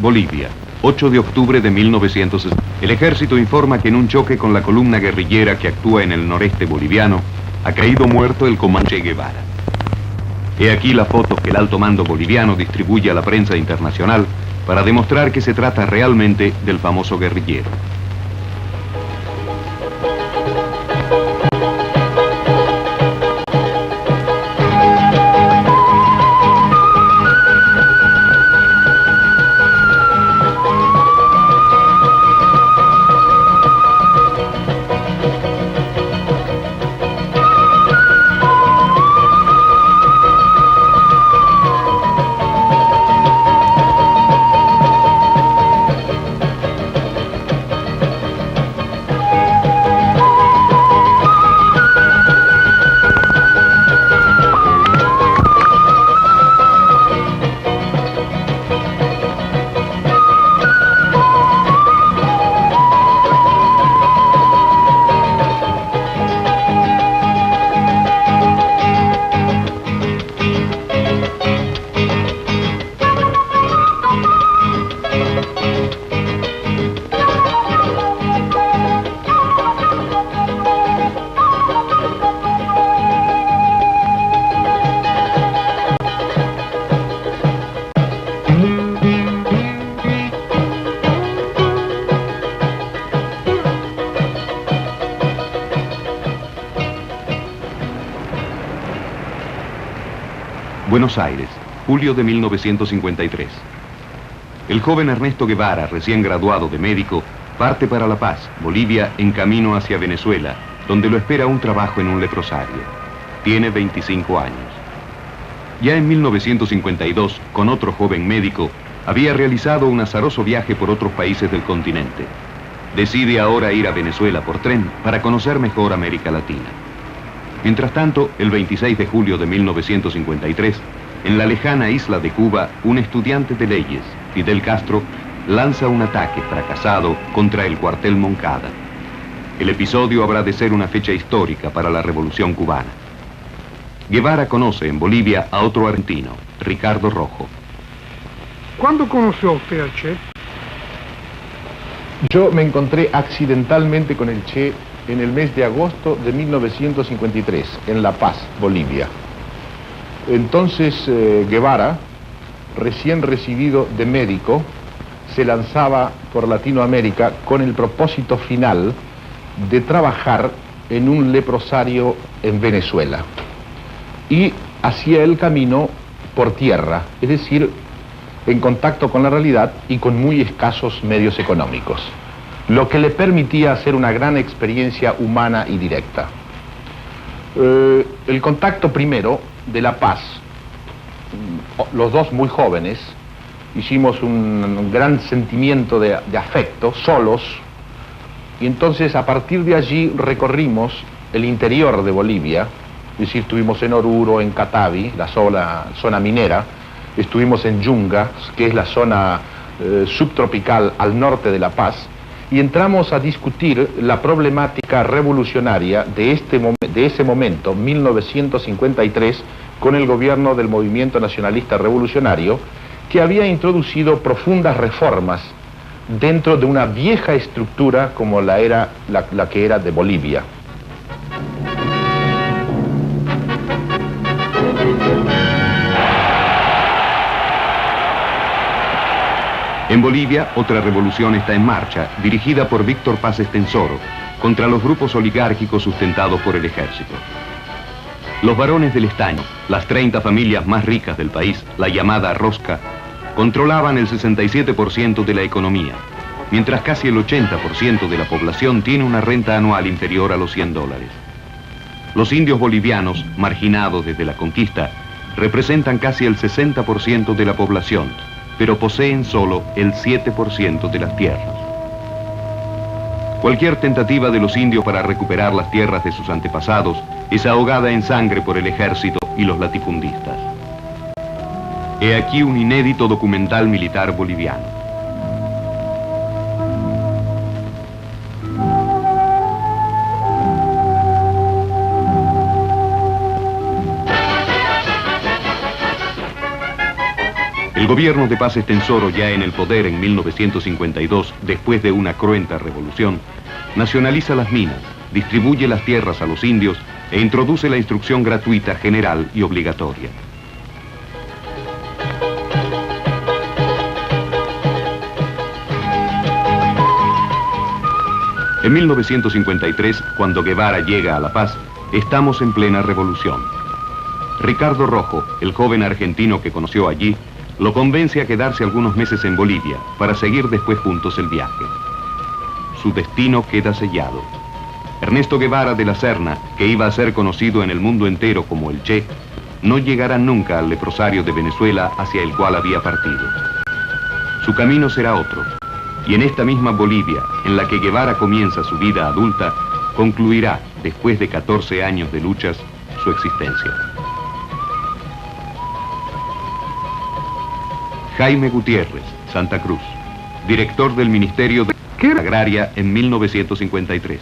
Bolivia, 8 de octubre de 1960. El ejército informa que en un choque con la columna guerrillera que actúa en el noreste boliviano, ha caído muerto el comandante Che Guevara. He aquí la foto que el alto mando boliviano distribuye a la prensa internacional para demostrar que se trata realmente del famoso guerrillero. Buenos Aires, julio de 1953. El joven Ernesto Guevara, recién graduado de médico, parte para La Paz, Bolivia, en camino hacia Venezuela, donde lo espera un trabajo en un leprosario. Tiene 25 años. Ya en 1952, con otro joven médico, había realizado un azaroso viaje por otros países del continente. Decide ahora ir a Venezuela por tren para conocer mejor América Latina. Mientras tanto, el 26 de julio de 1953, en la lejana isla de Cuba, un estudiante de leyes, Fidel Castro, lanza un ataque fracasado contra el cuartel Moncada. El episodio habrá de ser una fecha histórica para la Revolución cubana. Guevara conoce en Bolivia a otro argentino, Ricardo Rojo. ¿Cuándo conoció usted al Che? Yo me encontré accidentalmente con el Che en el mes de agosto de 1953, en La Paz, Bolivia. Entonces Guevara, recién recibido de médico, se lanzaba por Latinoamérica con el propósito final de trabajar en un leprosario en Venezuela. Y hacía el camino por tierra, es decir, en contacto con la realidad y con muy escasos medios económicos, lo que le permitía hacer una gran experiencia humana y directa. El contacto primero de La Paz, los dos muy jóvenes, hicimos un gran sentimiento de afecto, solos, y entonces a partir de allí recorrimos el interior de Bolivia, es decir, estuvimos en Oruro, en Catavi, la zona minera, estuvimos en Yungas, que es la zona subtropical al norte de La Paz, y entramos a discutir la problemática revolucionaria de ese momento, 1953, con el gobierno del Movimiento Nacionalista Revolucionario, que había introducido profundas reformas dentro de una vieja estructura como la que era de Bolivia. En Bolivia, otra revolución está en marcha, dirigida por Víctor Paz Estenssoro, contra los grupos oligárquicos sustentados por el ejército. Los varones del estaño, las 30 familias más ricas del país, la llamada rosca, controlaban el 67% de la economía, mientras casi el 80% de la población tiene una renta anual inferior a los $100. Los indios bolivianos, marginados desde la conquista, representan casi el 60% de la población, pero poseen solo el 7% de las tierras. Cualquier tentativa de los indios para recuperar las tierras de sus antepasados es ahogada en sangre por el ejército y los latifundistas. He aquí un inédito documental militar boliviano. El gobierno de Paz Estenssoro, ya en el poder en 1952, después de una cruenta revolución, nacionaliza las minas, distribuye las tierras a los indios e introduce la instrucción gratuita, general y obligatoria. En 1953, cuando Guevara llega a La Paz, estamos en plena revolución. Ricardo Rojo, el joven argentino que conoció allí, lo convence a quedarse algunos meses en Bolivia para seguir después juntos el viaje. Su destino queda sellado. Ernesto Guevara de la Serna, que iba a ser conocido en el mundo entero como el Che, no llegará nunca al leprosario de Venezuela hacia el cual había partido. Su camino será otro. Y en esta misma Bolivia, en la que Guevara comienza su vida adulta, concluirá, después de 14 años de luchas, su existencia. Jaime Gutiérrez, Santa Cruz, director del Ministerio de Agraria en 1953.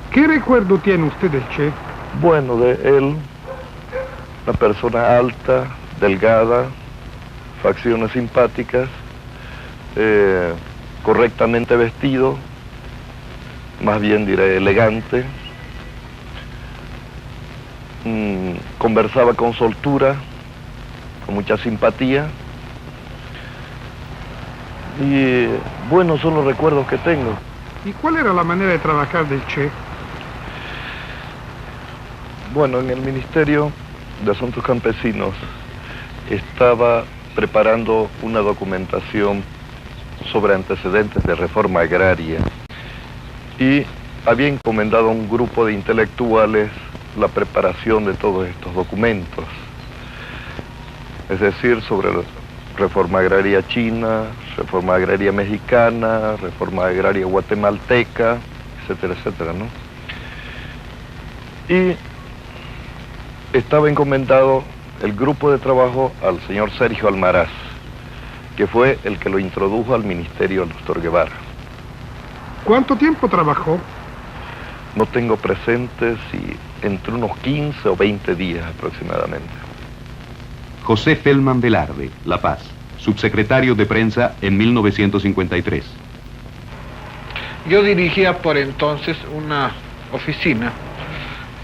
¿Qué recuerdo tiene usted del Che? Bueno, de él, una persona alta, delgada, facciones simpáticas, correctamente vestido, más bien diré elegante, conversaba con soltura, con mucha simpatía, y bueno, son los recuerdos que tengo. ¿Y cuál era la manera de trabajar del Che? Bueno, en el Ministerio de Asuntos Campesinos estaba preparando una documentación sobre antecedentes de reforma agraria y había encomendado a un grupo de intelectuales la preparación de todos estos documentos, es decir, sobre la reforma agraria china, reforma agraria mexicana, reforma agraria guatemalteca, etcétera, etcétera, ¿no? Y estaba encomendado el grupo de trabajo al señor Sergio Almaraz, que fue el que lo introdujo al ministerio al doctor Guevara. ¿Cuánto tiempo trabajó? No tengo presente si entre unos 15 o 20 días aproximadamente. José Feldman Velarde, La Paz, subsecretario de Prensa en 1953. Yo dirigía por entonces una oficina,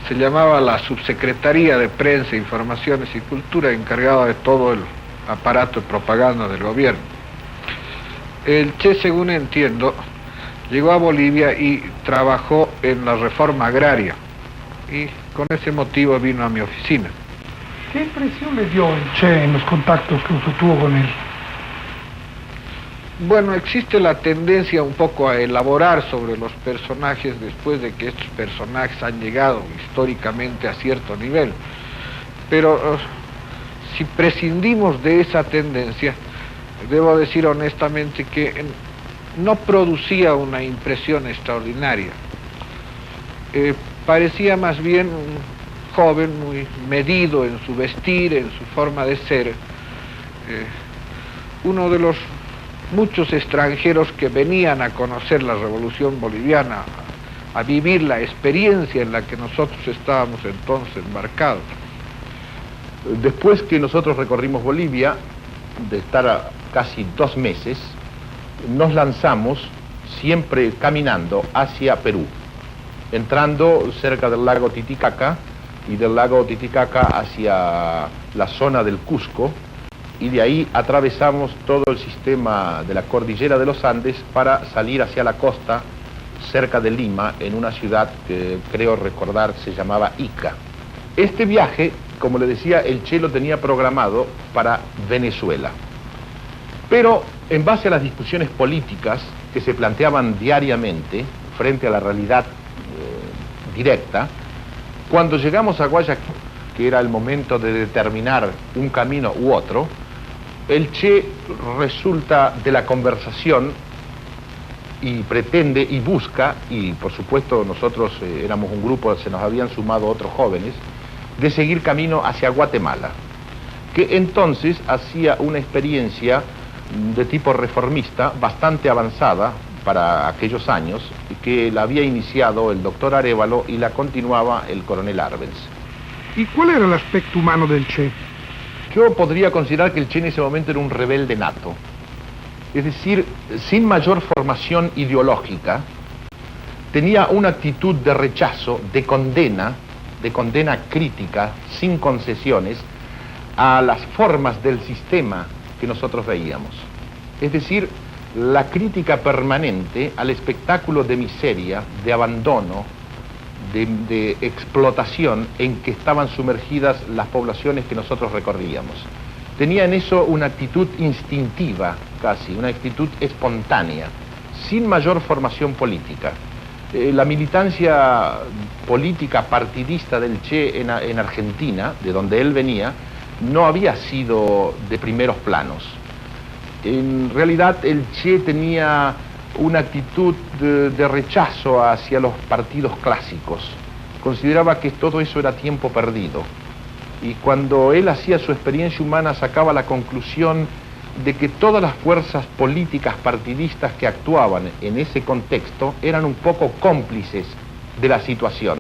se llamaba la Subsecretaría de Prensa, Informaciones y Cultura, encargada de todo el aparato de propaganda del gobierno. El Che, según entiendo, llegó a Bolivia y trabajó en la reforma agraria, y con ese motivo vino a mi oficina. ¿Qué impresión le dio el Che en los contactos que usted tuvo con él? Bueno, existe la tendencia un poco a elaborar sobre los personajes después de que estos personajes han llegado históricamente a cierto nivel. Pero si prescindimos de esa tendencia, debo decir honestamente que no producía una impresión extraordinaria. Parecía más bien un joven muy medido en su vestir, en su forma de ser. Uno de los muchos extranjeros que venían a conocer la Revolución Boliviana, a vivir la experiencia en la que nosotros estábamos entonces embarcados. Después que nosotros recorrimos Bolivia, de estar casi 2 meses, nos lanzamos siempre caminando hacia Perú, entrando cerca del lago Titicaca y del lago Titicaca hacia la zona del Cusco, y de ahí atravesamos todo el sistema de la cordillera de los Andes para salir hacia la costa, cerca de Lima, en una ciudad que creo recordar se llamaba Ica. Este viaje, como le decía, el Che lo tenía programado para Venezuela. Pero en base a las discusiones políticas que se planteaban diariamente frente a la realidad directa, cuando llegamos a Guayaquil, que era el momento de determinar un camino u otro, el Che resulta de la conversación y pretende y busca, y por supuesto nosotros éramos un grupo, se nos habían sumado otros jóvenes, de seguir camino hacia Guatemala, que entonces hacía una experiencia de tipo reformista bastante avanzada para aquellos años, que la había iniciado el doctor Arévalo y la continuaba el coronel Arbenz. ¿Y cuál era el aspecto humano del Che? Yo podría considerar que el Che en ese momento era un rebelde nato. Es decir, sin mayor formación ideológica, tenía una actitud de rechazo, de condena crítica, sin concesiones, a las formas del sistema que nosotros veíamos. Es decir, la crítica permanente al espectáculo de miseria, de abandono, de explotación en que estaban sumergidas las poblaciones que nosotros recorríamos. Tenía en eso una actitud instintiva, casi, una actitud espontánea, sin mayor formación política. La militancia política partidista del Che en Argentina, de donde él venía, no había sido de primeros planos. En realidad el Che tenía una actitud de rechazo hacia los partidos clásicos. Consideraba que todo eso era tiempo perdido. Y cuando él hacía su experiencia humana sacaba la conclusión de que todas las fuerzas políticas partidistas que actuaban en ese contexto eran un poco cómplices de la situación,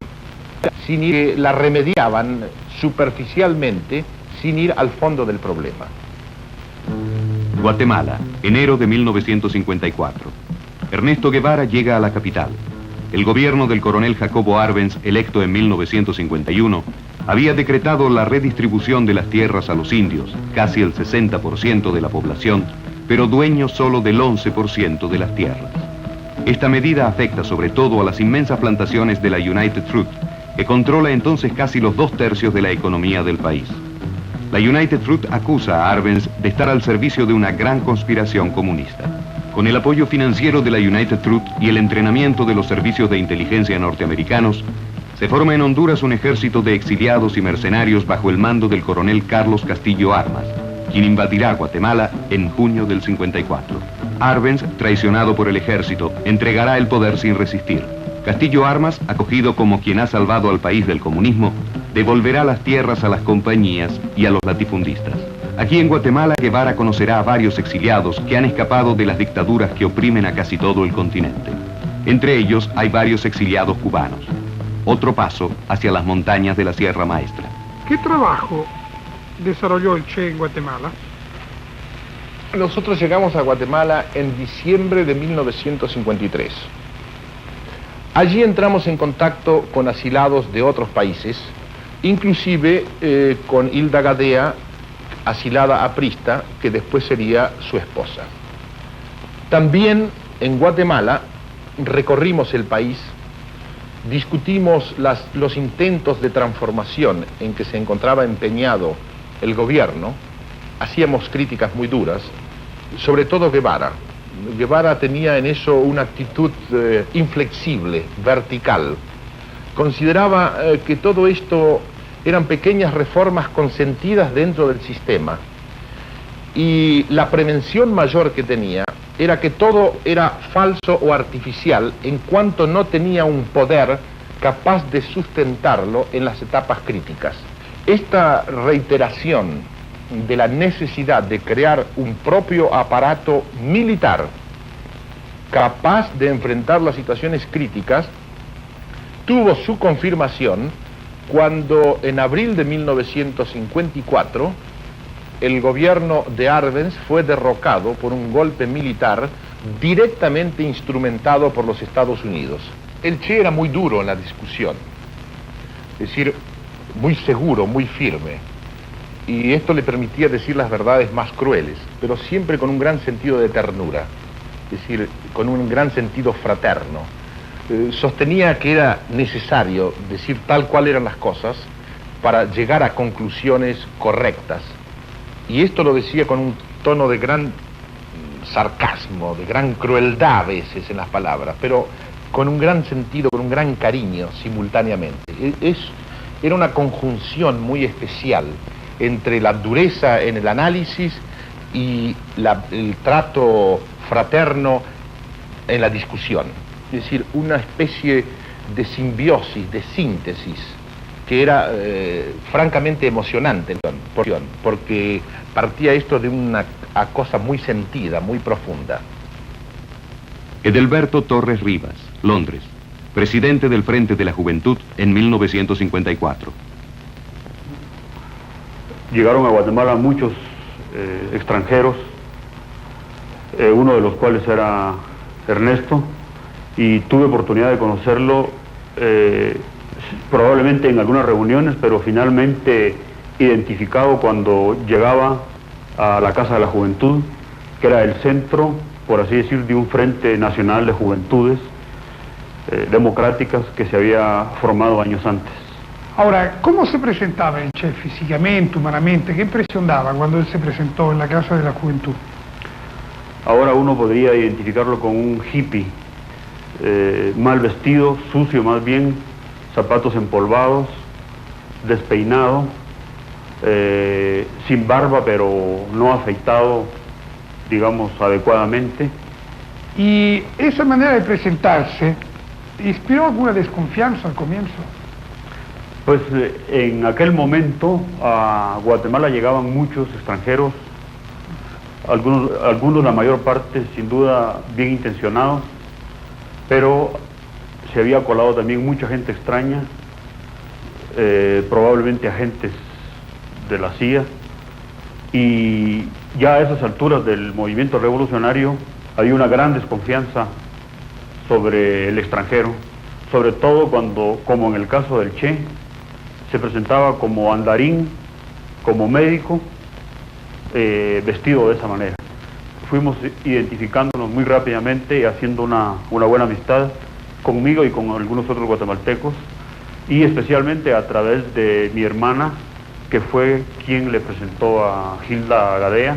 sin ir, la remediaban superficialmente, sin ir al fondo del problema. Guatemala, enero de 1954. Ernesto Guevara llega a la capital. El gobierno del coronel Jacobo Arbenz, electo en 1951, había decretado la redistribución de las tierras a los indios, casi el 60% de la población, pero dueños solo del 11% de las tierras. Esta medida afecta sobre todo a las inmensas plantaciones de la United Fruit, que controla entonces casi los 2/3 de la economía del país. La United Fruit acusa a Arbenz de estar al servicio de una gran conspiración comunista. Con el apoyo financiero de la United Fruit y el entrenamiento de los servicios de inteligencia norteamericanos, se forma en Honduras un ejército de exiliados y mercenarios bajo el mando del coronel Carlos Castillo Armas, quien invadirá Guatemala en junio del 54. Arbenz, traicionado por el ejército, entregará el poder sin resistir. Castillo Armas, acogido como quien ha salvado al país del comunismo, devolverá las tierras a las compañías y a los latifundistas. Aquí en Guatemala, Guevara conocerá a varios exiliados que han escapado de las dictaduras que oprimen a casi todo el continente. Entre ellos hay varios exiliados cubanos. Otro paso hacia las montañas de la Sierra Maestra. ¿Qué trabajo desarrolló el Che en Guatemala? Nosotros llegamos a Guatemala en diciembre de 1953. Allí entramos en contacto con asilados de otros países, inclusive con Hilda Gadea, asilada aprista, que después sería su esposa. También en Guatemala recorrimos el país, discutimos los intentos de transformación en que se encontraba empeñado el gobierno, hacíamos críticas muy duras, sobre todo Guevara. Guevara tenía en eso una actitud inflexible, vertical. Consideraba que todo esto eran pequeñas reformas consentidas dentro del sistema, y la prevención mayor que tenía era que todo era falso o artificial en cuanto no tenía un poder capaz de sustentarlo en las etapas críticas. Esta reiteración de la necesidad de crear un propio aparato militar capaz de enfrentar las situaciones críticas tuvo su confirmación cuando en abril de 1954 el gobierno de Arbenz fue derrocado por un golpe militar directamente instrumentado por los Estados Unidos. El Che era muy duro en la discusión, es decir, muy seguro, muy firme, y esto le permitía decir las verdades más crueles, pero siempre con un gran sentido de ternura, es decir, con un gran sentido fraterno. Sostenía que era necesario decir tal cual eran las cosas para llegar a conclusiones correctas. Y esto lo decía con un tono de gran sarcasmo, de gran crueldad a veces en las palabras, pero con un gran sentido, con un gran cariño simultáneamente. Era una conjunción muy especial entre la dureza en el análisis y el trato fraterno en la discusión. Es decir, una especie de simbiosis, de síntesis, que era francamente emocionante, porque partía esto de una cosa muy sentida, muy profunda. Edelberto Torres Rivas, Londres, presidente del Frente de la Juventud en 1954. llegaron a Guatemala muchos extranjeros, uno de los cuales era Ernesto, y tuve oportunidad de conocerlo probablemente en algunas reuniones, pero finalmente identificado cuando llegaba a la Casa de la Juventud, que era el centro, por así decir, de un Frente Nacional de Juventudes democráticas que se había formado años antes. Ahora, ¿cómo se presentaba el Che físicamente, humanamente? ¿Qué impresión daba cuando él se presentó en la Casa de la Juventud? Ahora uno podría identificarlo con un hippie, mal vestido, sucio más bien, zapatos empolvados, despeinado, sin barba pero no afeitado, digamos, adecuadamente. ¿Y esa manera de presentarse inspiró alguna desconfianza al comienzo? Pues en aquel momento a Guatemala llegaban muchos extranjeros, algunos la mayor parte sin duda bien intencionados, pero se había colado también mucha gente extraña, probablemente agentes de la CIA, y ya a esas alturas del movimiento revolucionario había una gran desconfianza sobre el extranjero, sobre todo cuando, como en el caso del Che, se presentaba como andarín, como médico, vestido de esa manera. Fuimos identificándonos muy rápidamente y haciendo una buena amistad conmigo y con algunos otros guatemaltecos, y especialmente a través de mi hermana, que fue quien le presentó a Gilda Gadea,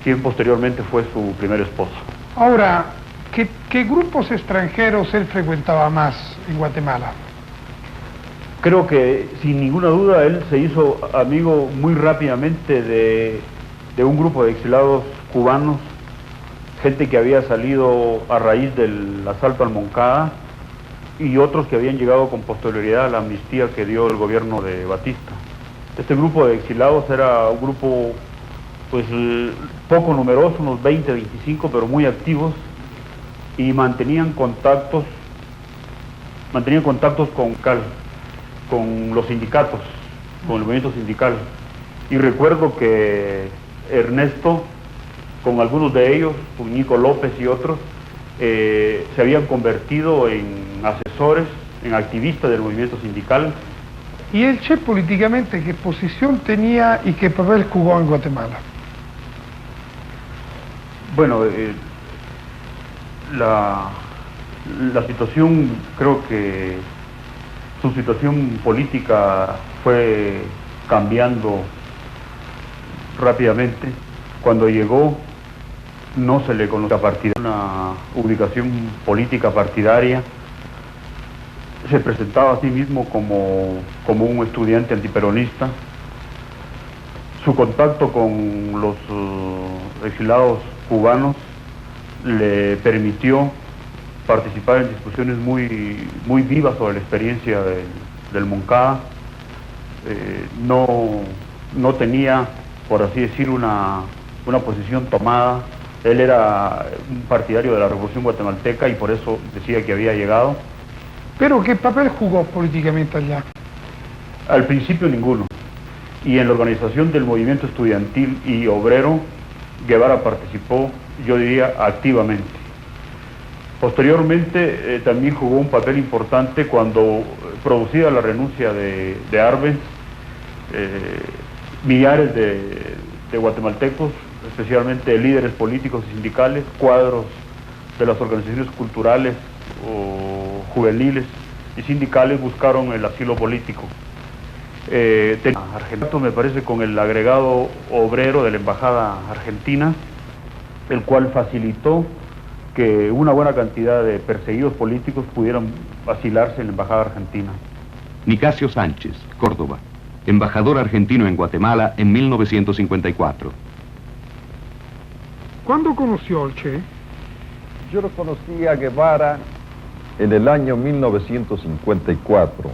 quien posteriormente fue su primer esposa. Ahora, ¿qué grupos extranjeros él frecuentaba más en Guatemala? Creo que sin ninguna duda él se hizo amigo muy rápidamente de un grupo de exilados cubanos, gente que había salido a raíz del asalto al Moncada y otros que habían llegado con posterioridad a la amnistía que dio el gobierno de Batista. Este grupo de exilados era un grupo pues poco numeroso, unos 20, 25, pero muy activos, y mantenían contactos con los sindicatos, con el movimiento sindical. Y recuerdo que Ernesto, con algunos de ellos, con Nico López y otros, se habían convertido en asesores, en activistas del movimiento sindical. ¿Y el Che políticamente qué posición tenía y qué papel jugó en Guatemala? Bueno, la situación, creo que su situación política fue cambiando rápidamente. Cuando llegó no se le conocía una ubicación política partidaria. Se presentaba a sí mismo como un estudiante antiperonista. Su contacto con los exilados cubanos le permitió participar en discusiones muy vivas sobre la experiencia del Moncada. No tenía, por así decir, una posición tomada. Él era un partidario de la Revolución Guatemalteca y por eso decía que había llegado. ¿Pero qué papel jugó políticamente allá? Al principio ninguno. Y en la organización del movimiento estudiantil y obrero, Guevara participó, yo diría, activamente. Posteriormente también jugó un papel importante cuando, producida la renuncia de Arbenz, millares de guatemaltecos, especialmente líderes políticos y sindicales, cuadros de las organizaciones culturales o juveniles y sindicales, buscaron el asilo político. Argentino, me parece, con el agregado obrero de la Embajada Argentina, el cual facilitó que una buena cantidad de perseguidos políticos pudieran asilarse en la Embajada Argentina. Nicasio Sánchez, Córdoba, embajador argentino en Guatemala en 1954. ¿Cuándo conoció al Che? Yo lo conocí a Guevara en el año 1954,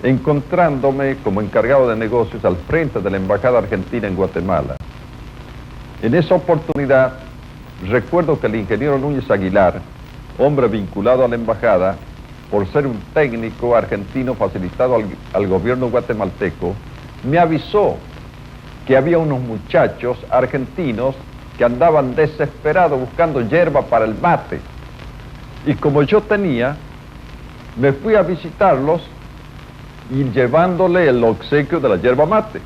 encontrándome como encargado de negocios al frente de la Embajada Argentina en Guatemala. En esa oportunidad, recuerdo que el ingeniero Núñez Aguilar, hombre vinculado a la embajada, por ser un técnico argentino facilitado al gobierno guatemalteco, me avisó que había unos muchachos argentinos que andaban desesperados buscando hierba para el mate. Y como yo tenía, me fui a visitarlos y llevándole el obsequio de la hierba mate.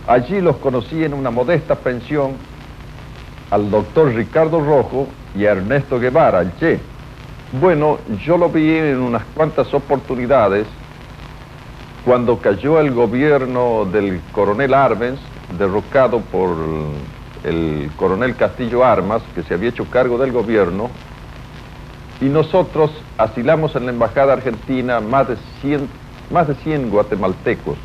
Allí los conocí en una modesta pensión al doctor Ricardo Rojo y a Ernesto Guevara, el Che. Bueno, yo lo vi en unas cuantas oportunidades cuando cayó el gobierno del coronel Arbenz, derrocado por el coronel Castillo Armas, que se había hecho cargo del gobierno, y nosotros asilamos en la embajada argentina más de 100 guatemaltecos.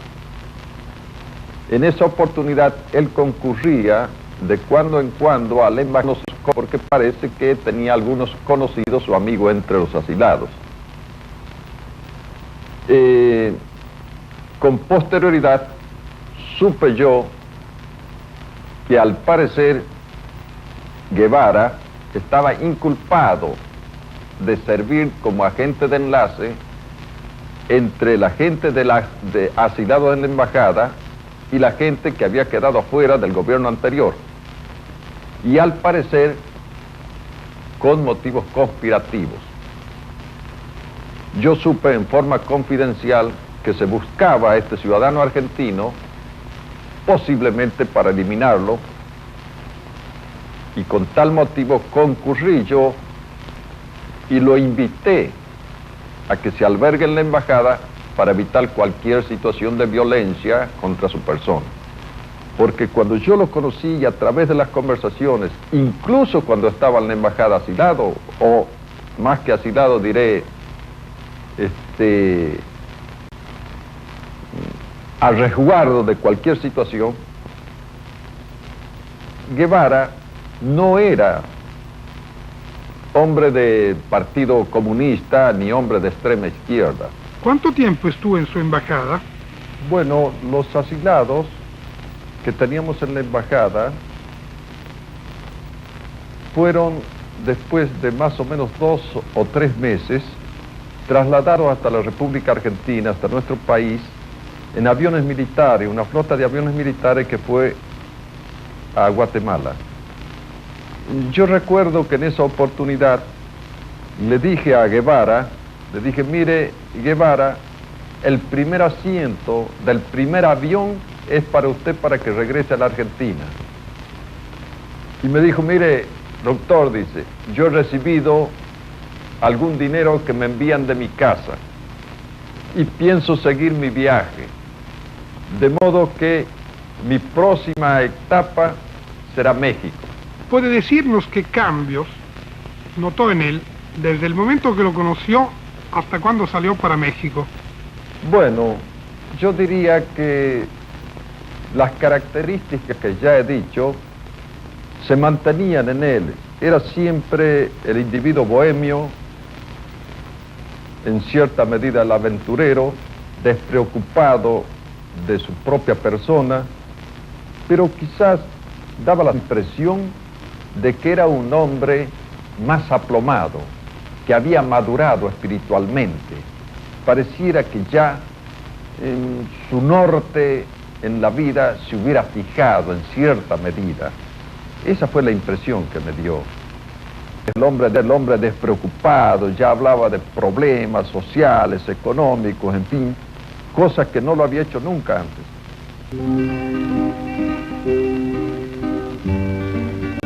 En esa oportunidad él concurría de cuando en cuando al embajada porque parece que tenía algunos conocidos o amigos entre los asilados. Con posterioridad supe yo que al parecer Guevara estaba inculpado de servir como agente de enlace entre la gente de asilados en la embajada y la gente que había quedado afuera del gobierno anterior. Y al parecer con motivos conspirativos. Yo supe en forma confidencial que se buscaba a este ciudadano argentino posiblemente para eliminarlo, y con tal motivo concurrí yo y lo invité a que se albergue en la embajada para evitar cualquier situación de violencia contra su persona. Porque cuando yo lo conocí y a través de las conversaciones, incluso cuando estaba en la embajada asilado, o más que asilado diré, a resguardo de cualquier situación, Guevara no era hombre de partido comunista ni hombre de extrema izquierda. ¿Cuánto tiempo estuvo en su embajada? Bueno, los asilados que teníamos en la embajada fueron, después de más o menos 2 o 3 meses, trasladados hasta la República Argentina, hasta nuestro país, en aviones militares, una flota de aviones militares que fue a Guatemala. Yo recuerdo que en esa oportunidad le dije a Guevara, le dije, mire, Guevara, el primer asiento del primer avión es para usted para que regrese a la Argentina. Y me dijo, mire, doctor, dice, yo he recibido algún dinero que me envían de mi casa y pienso seguir mi viaje, de modo que mi próxima etapa será México. ¿Puede decirnos qué cambios notó en él desde el momento que lo conoció hasta cuando salió para México? Bueno, yo diría que las características que ya he dicho se mantenían en él. Era siempre el individuo bohemio, en cierta medida el aventurero, despreocupado de su propia persona, pero quizás daba la impresión de que era un hombre más aplomado, que había madurado espiritualmente. Pareciera que ya en su norte en la vida se hubiera fijado en cierta medida. Esa fue la impresión que me dio. El hombre despreocupado, ya hablaba de problemas sociales, económicos, en fin, cosas que no lo había hecho nunca antes.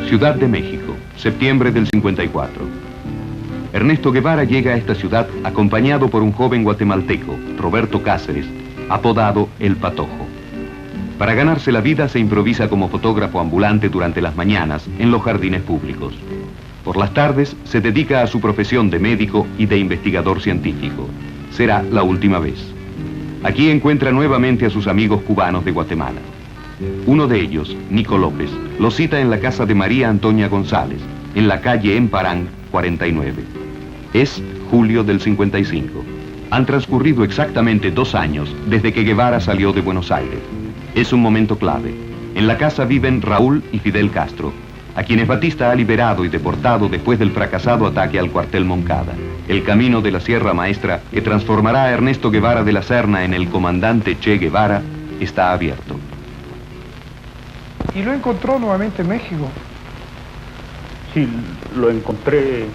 Ciudad de México, septiembre del 54. Ernesto Guevara llega a esta ciudad acompañado por un joven guatemalteco, Roberto Cáceres, apodado El Patojo. Para ganarse la vida se improvisa como fotógrafo ambulante durante las mañanas en los jardines públicos. Por las tardes se dedica a su profesión de médico y de investigador científico. Será la última vez. Aquí encuentra nuevamente a sus amigos cubanos de Guatemala. Uno de ellos, Nico López, lo cita en la casa de María Antonia González, en la calle Emparán, 49. Es julio del 55. Han transcurrido exactamente 2 años desde que Guevara salió de Buenos Aires. Es un momento clave. En la casa viven Raúl y Fidel Castro, a quienes Batista ha liberado y deportado después del fracasado ataque al cuartel Moncada. El camino de la Sierra Maestra, que transformará a Ernesto Guevara de la Serna en el comandante Che Guevara, está abierto. ¿Y lo encontró nuevamente en México? Sí, lo encontré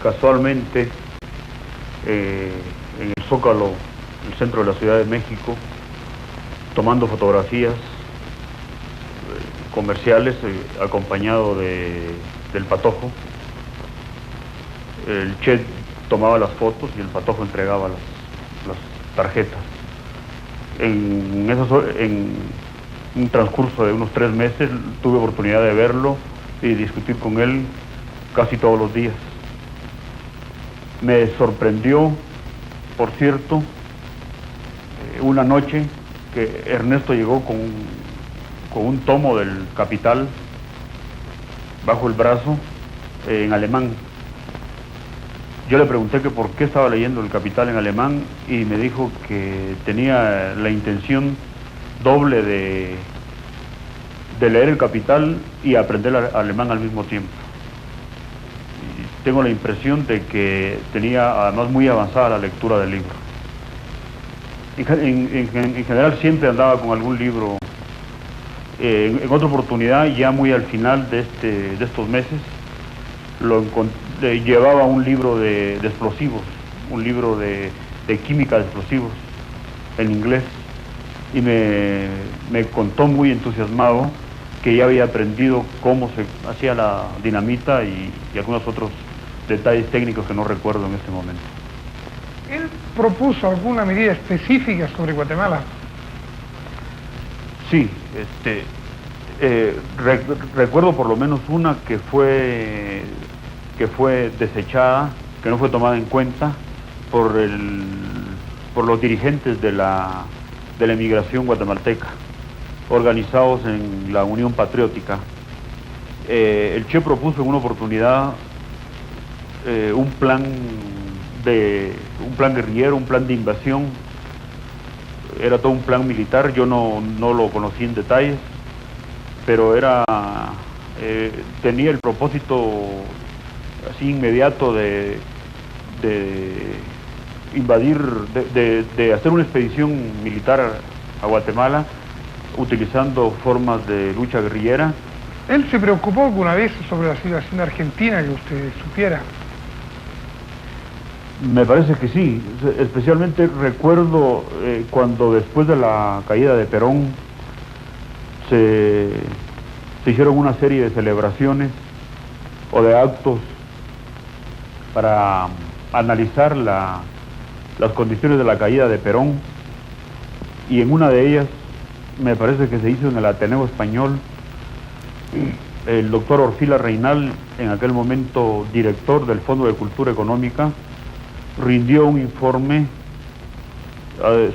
casualmente en el Zócalo, el centro de la Ciudad de México, tomando fotografías comerciales, acompañado del Patojo. El Che tomaba las fotos y el Patojo entregaba las tarjetas. En un transcurso de unos 3 meses tuve oportunidad de verlo y discutir con él casi todos los días. Me sorprendió, por cierto, una noche que Ernesto llegó con un tomo del Capital bajo el brazo en alemán. Yo le pregunté que por qué estaba leyendo el Capital en alemán y me dijo que tenía la intención doble de leer el Capital y aprender alemán al mismo tiempo. Y tengo la impresión de que tenía además muy avanzada la lectura del libro. En general siempre andaba con algún libro. En otra oportunidad, ya muy al final de estos meses, llevaba un libro de explosivos, un libro de química de explosivos en inglés, y me contó muy entusiasmado que ya había aprendido cómo se hacía la dinamita y algunos otros detalles técnicos que no recuerdo en este momento. ¿Él propuso alguna medida específica sobre Guatemala? Sí, recuerdo por lo menos una que fue desechada, que no fue tomada en cuenta por los dirigentes de la emigración guatemalteca, organizados en la Unión Patriótica. El Che propuso en una oportunidad un plan guerrillero, un plan de invasión. Era todo un plan militar, yo no lo conocí en detalles, pero tenía el propósito así inmediato de invadir, de hacer una expedición militar a Guatemala utilizando formas de lucha guerrillera. ¿Él se preocupó alguna vez sobre la situación argentina que usted supiera? Me parece que sí, especialmente recuerdo cuando después de la caída de Perón se hicieron una serie de celebraciones o de actos para analizar las condiciones de la caída de Perón, y en una de ellas, me parece que se hizo en el Ateneo Español, el doctor Orfila Reinal, en aquel momento director del Fondo de Cultura Económica, rindió un informe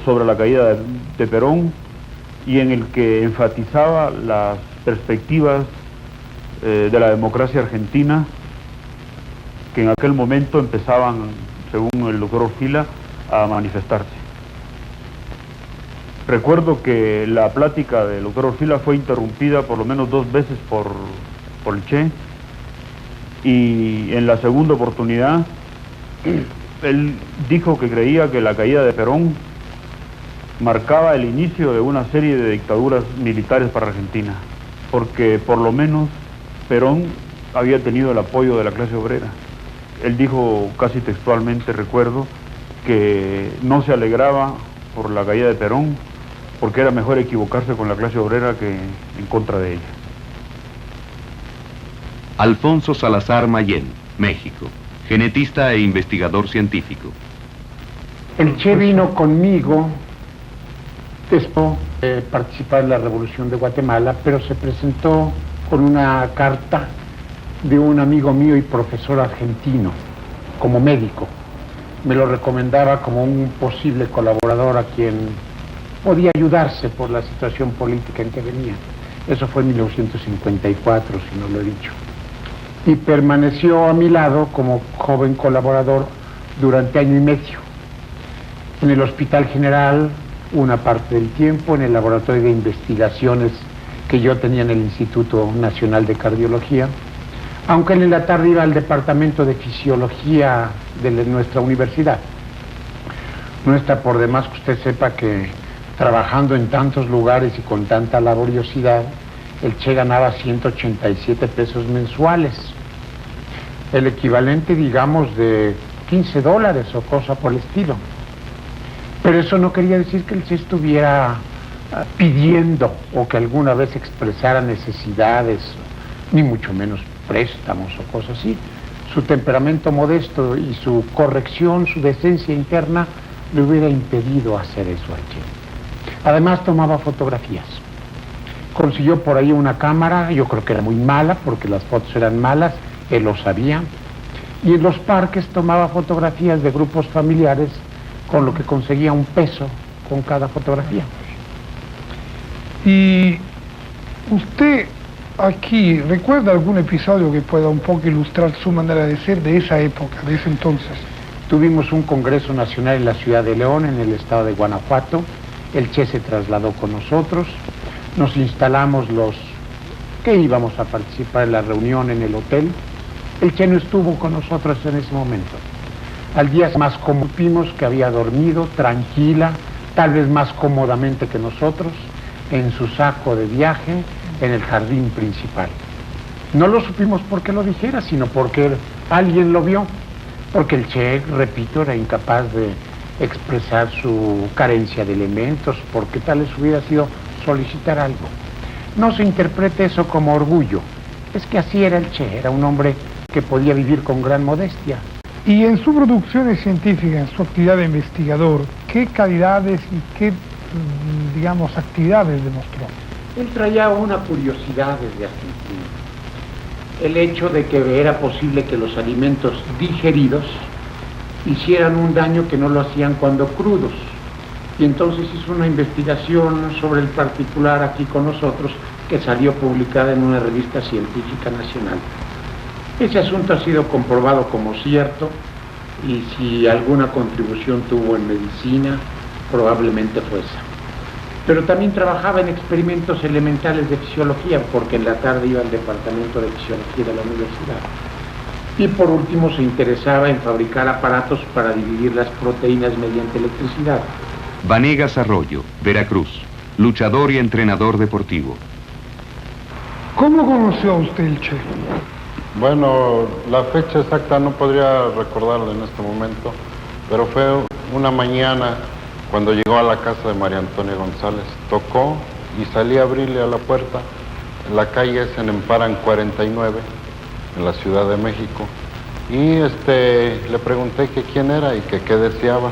sobre la caída de Perón, y en el que enfatizaba las perspectivas de la democracia argentina, que en aquel momento empezaban, según el doctor Orfila, a manifestarse. Recuerdo que la plática del doctor Orfila fue interrumpida por lo menos 2 veces por el Che, y en la segunda oportunidad él dijo que creía que la caída de Perón marcaba el inicio de una serie de dictaduras militares para Argentina, porque por lo menos Perón había tenido el apoyo de la clase obrera. Él dijo casi textualmente, recuerdo, que no se alegraba por la caída de Perón porque era mejor equivocarse con la clase obrera que en contra de ella. Alfonso Salazar Mayén, México, genetista e investigador científico. El Che vino conmigo después de participar en la Revolución de Guatemala, pero se presentó con una carta de un amigo mío y profesor argentino, como médico. Me lo recomendaba como un posible colaborador a quien podía ayudarse por la situación política en que venía. Eso fue en 1954, si no lo he dicho. Y permaneció a mi lado como joven colaborador durante 1 año y medio. En el Hospital General, una parte del tiempo, en el laboratorio de investigaciones que yo tenía en el Instituto Nacional de Cardiología, aunque en la tarde iba al departamento de fisiología de nuestra universidad. No está por demás que usted sepa que trabajando en tantos lugares y con tanta laboriosidad, el Che ganaba 187 pesos mensuales, el equivalente, digamos, de $15 o cosa por el estilo. Pero eso no quería decir que el Che estuviera pidiendo o que alguna vez expresara necesidades, ni mucho menos préstamos o cosas así. Su temperamento modesto y su corrección, su decencia interna, le hubiera impedido hacer eso al Che. Además tomaba fotografías. Consiguió por ahí una cámara, yo creo que era muy mala porque las fotos eran malas, él lo sabía. Y en los parques tomaba fotografías de grupos familiares con lo que conseguía $1 con cada fotografía. Y usted aquí, ¿recuerda algún episodio que pueda un poco ilustrar su manera de ser de esa época, de ese entonces? Tuvimos un congreso nacional en la ciudad de León, en el estado de Guanajuato. El Che se trasladó con nosotros. Nos instalamos los que íbamos a participar en la reunión en el hotel. El Che no estuvo con nosotros en ese momento. Al día más cómodo vimos que había dormido tranquila, tal vez más cómodamente que nosotros, en su saco de viaje, en el jardín principal. No lo supimos porque lo dijera, sino porque alguien lo vio, porque el Che, repito, era incapaz de expresar su carencia de elementos, porque tal vez hubiera sido solicitar algo. No se interprete eso como orgullo, es que así era el Che, era un hombre que podía vivir con gran modestia. Y en su producción científica, en su actividad de investigador, ¿qué calidades y qué, digamos, actividades demostró? Él traía una curiosidad desde Argentina. El hecho de que era posible que los alimentos digeridos hicieran un daño que no lo hacían cuando crudos. Y entonces hizo una investigación sobre el particular aquí con nosotros, que salió publicada en una revista científica nacional. Ese asunto ha sido comprobado como cierto, y si alguna contribución tuvo en medicina, probablemente fue esa. Pero también trabajaba en experimentos elementales de fisiología, porque en la tarde iba al departamento de fisiología de la universidad. Y por último se interesaba en fabricar aparatos para dividir las proteínas mediante electricidad. Vanegas Arroyo, Veracruz, luchador y entrenador deportivo. ¿Cómo conoció usted el Che? Bueno, la fecha exacta no podría recordarla en este momento, pero fue una mañana cuando llegó a la casa de María Antonia González. Tocó y salí a abrirle a la puerta. La calle es en Emparan 49, en la Ciudad de México. Y le pregunté que quién era y que qué deseaba.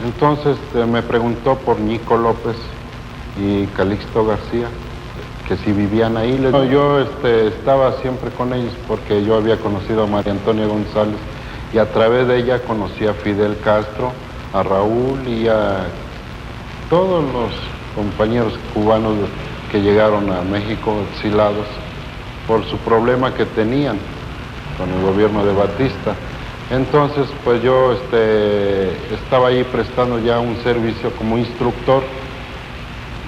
Entonces me preguntó por Nico López y Calixto García, que si vivían ahí. Yo estaba siempre con ellos porque yo había conocido a María Antonia González y a través de ella conocí a Fidel Castro, a Raúl y a todos los compañeros cubanos que llegaron a México exilados por su problema que tenían con el gobierno de Batista. Entonces, pues yo estaba ahí prestando ya un servicio como instructor,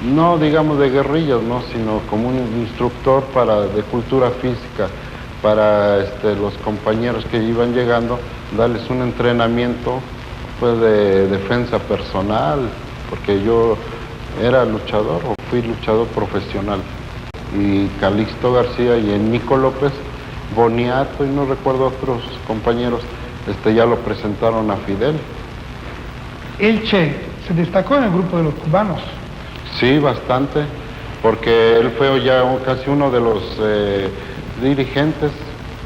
no digamos de guerrillas, ¿no?, sino como un instructor de cultura física para los compañeros que iban llegando, darles un entrenamiento pues de defensa personal, porque yo era luchador o fui luchador profesional. Y Calixto García y Nico López, Boniato y no recuerdo otros compañeros, ya lo presentaron a Fidel. El Che se destacó en el grupo de los cubanos. Sí, bastante, porque él fue ya casi uno de los dirigentes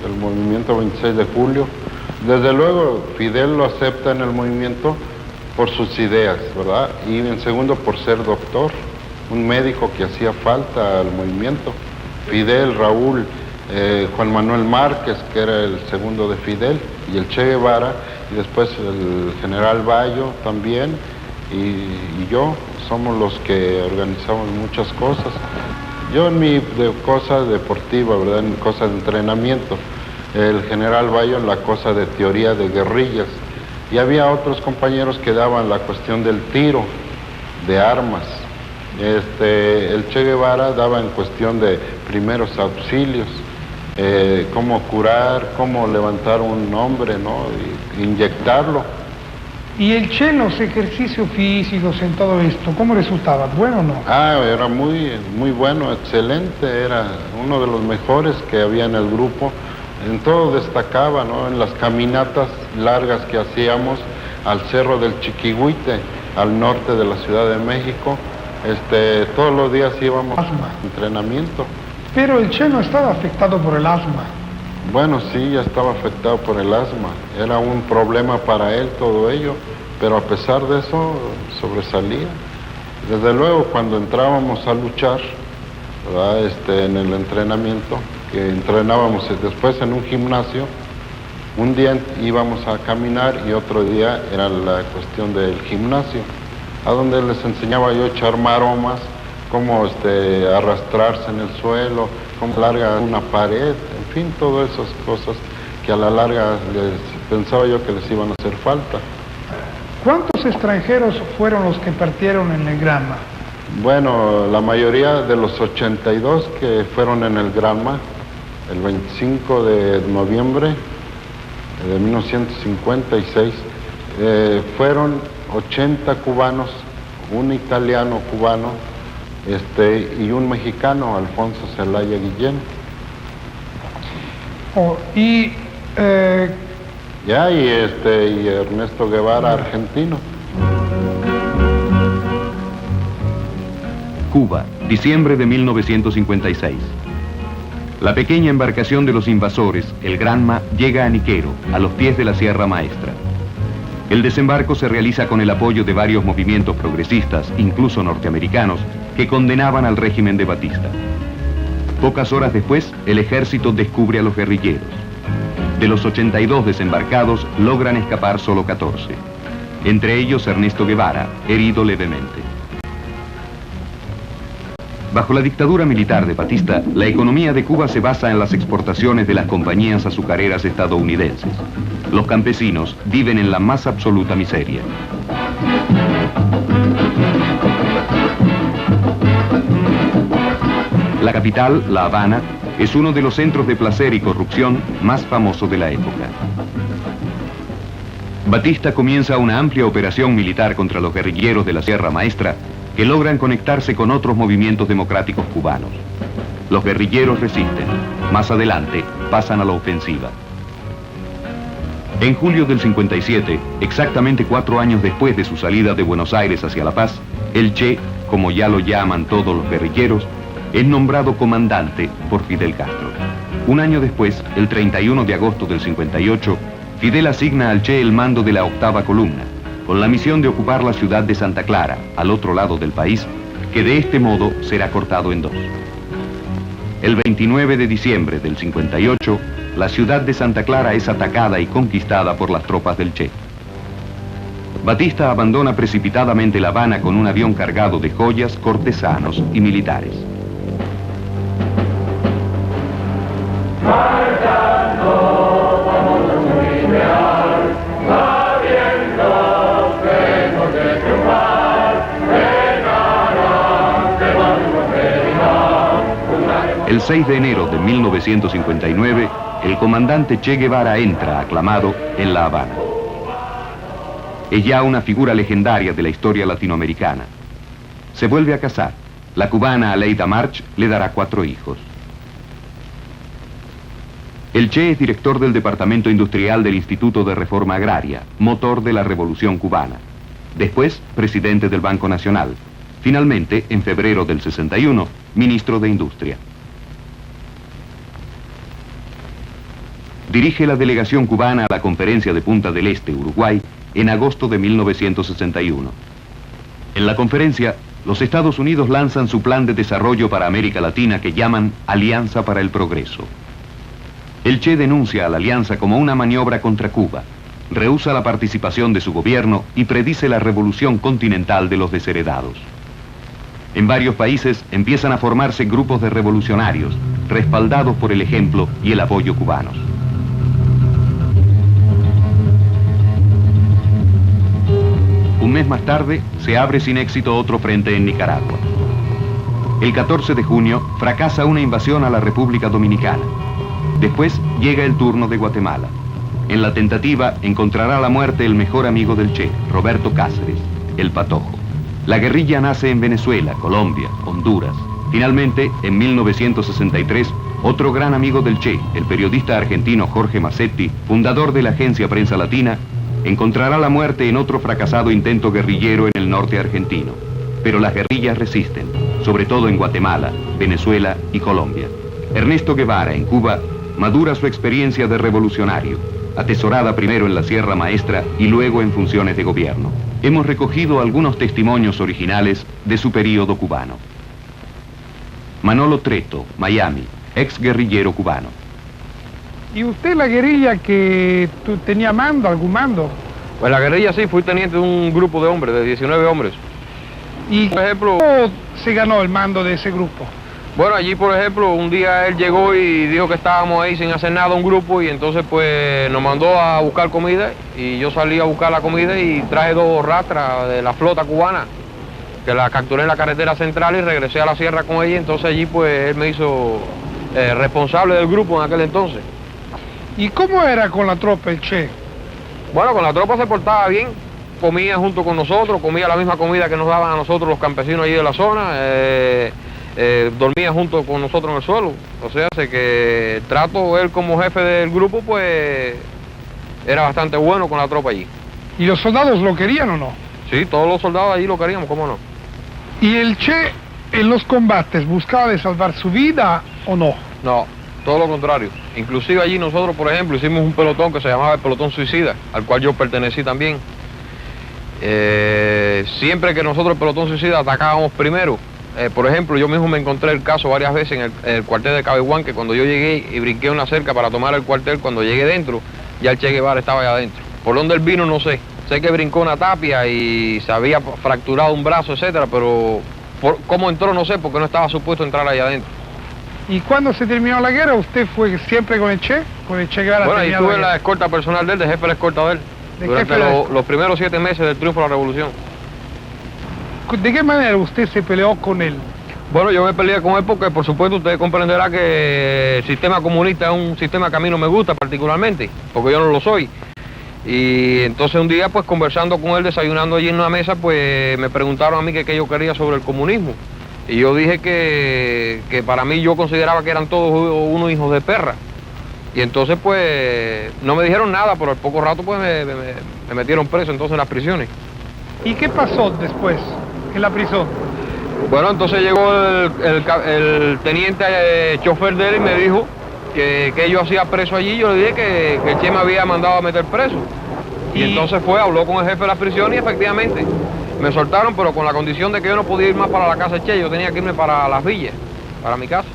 del movimiento 26 de julio. Desde luego, Fidel lo acepta en el movimiento por sus ideas, ¿verdad? Y en segundo, por ser doctor, un médico que hacía falta al movimiento. Fidel, Raúl, Juan Manuel Márquez, que era el segundo de Fidel, y el Che Guevara, y después el general Bayo también, y yo, somos los que organizamos muchas cosas. Yo en mi cosa deportiva, ¿verdad?, en mi cosa de entrenamiento, el general Bayo en la cosa de teoría de guerrillas, y había otros compañeros que daban la cuestión del tiro, de armas. El Che Guevara daba en cuestión de primeros auxilios, cómo curar, cómo levantar un hombre, ¿no?, y inyectarlo. ¿Y el Che en los ejercicios físicos, en todo esto, cómo resultaba? ¿Bueno o no? Era muy bueno, excelente, era uno de los mejores que había en el grupo. En todo destacaba, ¿no? En las caminatas largas que hacíamos al Cerro del Chiquihuite, al norte de la Ciudad de México. Todos los días íbamos a entrenamiento. Pero el Che no estaba afectado por el asma. Bueno, sí, ya estaba afectado por el asma. Era un problema para él todo ello, pero a pesar de eso sobresalía. Desde luego, cuando entrábamos a luchar, ¿verdad? En el entrenamiento, que entrenábamos después en un gimnasio, un día íbamos a caminar y otro día era la cuestión del gimnasio, a donde les enseñaba yo a echar maromas, cómo arrastrarse en el suelo, cómo larga una pared, en fin, todas esas cosas que a la larga pensaba yo que les iban a hacer falta. ¿Cuántos extranjeros fueron los que partieron en el Granma? Bueno, la mayoría de los 82 que fueron en el Granma, el 25 de noviembre de 1956, fueron 80 cubanos, un italiano cubano, y un mexicano, Alfonso Zelaya Guillén. Y Ernesto Guevara, argentino. Cuba, diciembre de 1956. La pequeña embarcación de los invasores, el Granma, llega a Niquero, a los pies de la Sierra Maestra. El desembarco se realiza con el apoyo de varios movimientos progresistas, incluso norteamericanos, que condenaban al régimen de Batista. Pocas horas después, el ejército descubre a los guerrilleros. De los 82 desembarcados, logran escapar solo 14. Entre ellos Ernesto Guevara, herido levemente. Bajo la dictadura militar de Batista, la economía de Cuba se basa en las exportaciones de las compañías azucareras estadounidenses. Los campesinos viven en la más absoluta miseria. La capital, La Habana, es uno de los centros de placer y corrupción más famosos de la época. Batista comienza una amplia operación militar contra los guerrilleros de la Sierra Maestra que logran conectarse con otros movimientos democráticos cubanos. Los guerrilleros resisten. Más adelante, pasan a la ofensiva. En julio del 57, exactamente 4 años después de su salida de Buenos Aires hacia La Paz, el Che, como ya lo llaman todos los guerrilleros, es nombrado comandante por Fidel Castro. Un año después, el 31 de agosto del 58, Fidel asigna al Che el mando de la 8ª columna, con la misión de ocupar la ciudad de Santa Clara, al otro lado del país, que de este modo será cortado en 2. El 29 de diciembre del 58, la ciudad de Santa Clara es atacada y conquistada por las tropas del Che. Batista abandona precipitadamente La Habana con un avión cargado de joyas, cortesanos y militares. El 6 de enero de 1959, el comandante Che Guevara entra, aclamado, en La Habana. Es ya una figura legendaria de la historia latinoamericana. Se vuelve a casar. La cubana Aleida March le dará 4 hijos. El Che es director del Departamento Industrial del Instituto de Reforma Agraria, motor de la Revolución Cubana. Después, presidente del Banco Nacional. Finalmente, en febrero del 61, ministro de Industria. Dirige la delegación cubana a la Conferencia de Punta del Este, Uruguay, en agosto de 1961. En la conferencia, los Estados Unidos lanzan su plan de desarrollo para América Latina que llaman Alianza para el Progreso. El Che denuncia a la alianza como una maniobra contra Cuba, rehúsa la participación de su gobierno y predice la revolución continental de los desheredados. En varios países empiezan a formarse grupos de revolucionarios, respaldados por el ejemplo y el apoyo cubanos. Un mes más tarde, se abre sin éxito otro frente en Nicaragua. El 14 de junio, fracasa una invasión a la República Dominicana. Después, llega el turno de Guatemala. En la tentativa encontrará la muerte el mejor amigo del Che, Roberto Cáceres, el Patojo. La guerrilla nace en Venezuela, Colombia, Honduras. Finalmente, en 1963, otro gran amigo del Che, el periodista argentino Jorge Massetti, fundador de la agencia Prensa Latina, encontrará la muerte en otro fracasado intento guerrillero en el norte argentino. Pero las guerrillas resisten, sobre todo en Guatemala, Venezuela y Colombia. Ernesto Guevara, en Cuba, madura su experiencia de revolucionario, atesorada primero en la Sierra Maestra y luego en funciones de gobierno. Hemos recogido algunos testimonios originales de su período cubano. Manolo Treto, Miami, ex guerrillero cubano. ¿Y usted la guerrilla que tú tenía mando, algún mando? Pues la guerrilla sí, fui teniente de un grupo de hombres, de 19 hombres. ¿Y por ejemplo, cómo se ganó el mando de ese grupo? Bueno, allí por ejemplo, un día él llegó y dijo que estábamos ahí sin hacer nada, un grupo, y entonces pues nos mandó a buscar comida, y yo salí a buscar la comida y traje 2 rastras de la flota cubana, que la capturé en la carretera central y regresé a la sierra con ella. Entonces allí pues él me hizo responsable del grupo en aquel entonces. ¿Y cómo era con la tropa el Che? Bueno, con la tropa se portaba bien, comía junto con nosotros, comía la misma comida que nos daban a nosotros los campesinos allí de la zona, dormía junto con nosotros en el suelo. O sea, sé que el trato, él como jefe del grupo, pues era bastante bueno con la tropa allí. ¿Y los soldados lo querían o no? Sí, todos los soldados allí lo queríamos, ¿cómo no? ¿Y el Che en los combates buscaba de salvar su vida o no? No, todo lo contrario. Inclusive allí nosotros, por ejemplo, hicimos un pelotón que se llamaba el Pelotón Suicida, al cual yo pertenecí también. Siempre que nosotros el Pelotón Suicida atacábamos primero, por ejemplo, yo mismo me encontré el caso varias veces en el cuartel de Cabeguán, que cuando yo llegué y brinqué una cerca para tomar el cuartel, cuando llegué dentro, ya el Che Guevara estaba allá adentro. Por dónde él vino no sé. Sé que brincó una tapia y se había fracturado un brazo, etcétera, pero cómo entró no sé, porque no estaba supuesto entrar allá adentro. ¿Y cuando se terminó la guerra, usted fue siempre con el Che? ¿Con el Che Guevara? Bueno, ahí estuve en la escolta personal de él, de jefe de la escolta de él, durante los primeros 7 meses del triunfo de la revolución. ¿De qué manera usted se peleó con él? Bueno, yo me peleé con él porque, por supuesto, usted comprenderá que el sistema comunista es un sistema que a mí no me gusta particularmente, porque yo no lo soy. Y entonces un día, pues conversando con él, desayunando allí en una mesa, pues me preguntaron a mí qué yo quería sobre el comunismo. Y yo dije que para mí yo consideraba que eran todos unos hijos de perra. Y entonces pues no me dijeron nada, pero al poco rato pues me metieron preso entonces en las prisiones. ¿Y qué pasó después en la prisión? Bueno, entonces llegó el teniente chofer de él y me dijo que yo hacía preso allí. Yo le dije que el Che me había mandado a meter preso. Y entonces habló con el jefe de la prisión y efectivamente me soltaron, pero con la condición de que yo no podía ir más para la casa de Che, yo tenía que irme para Las Villas, para mi casa.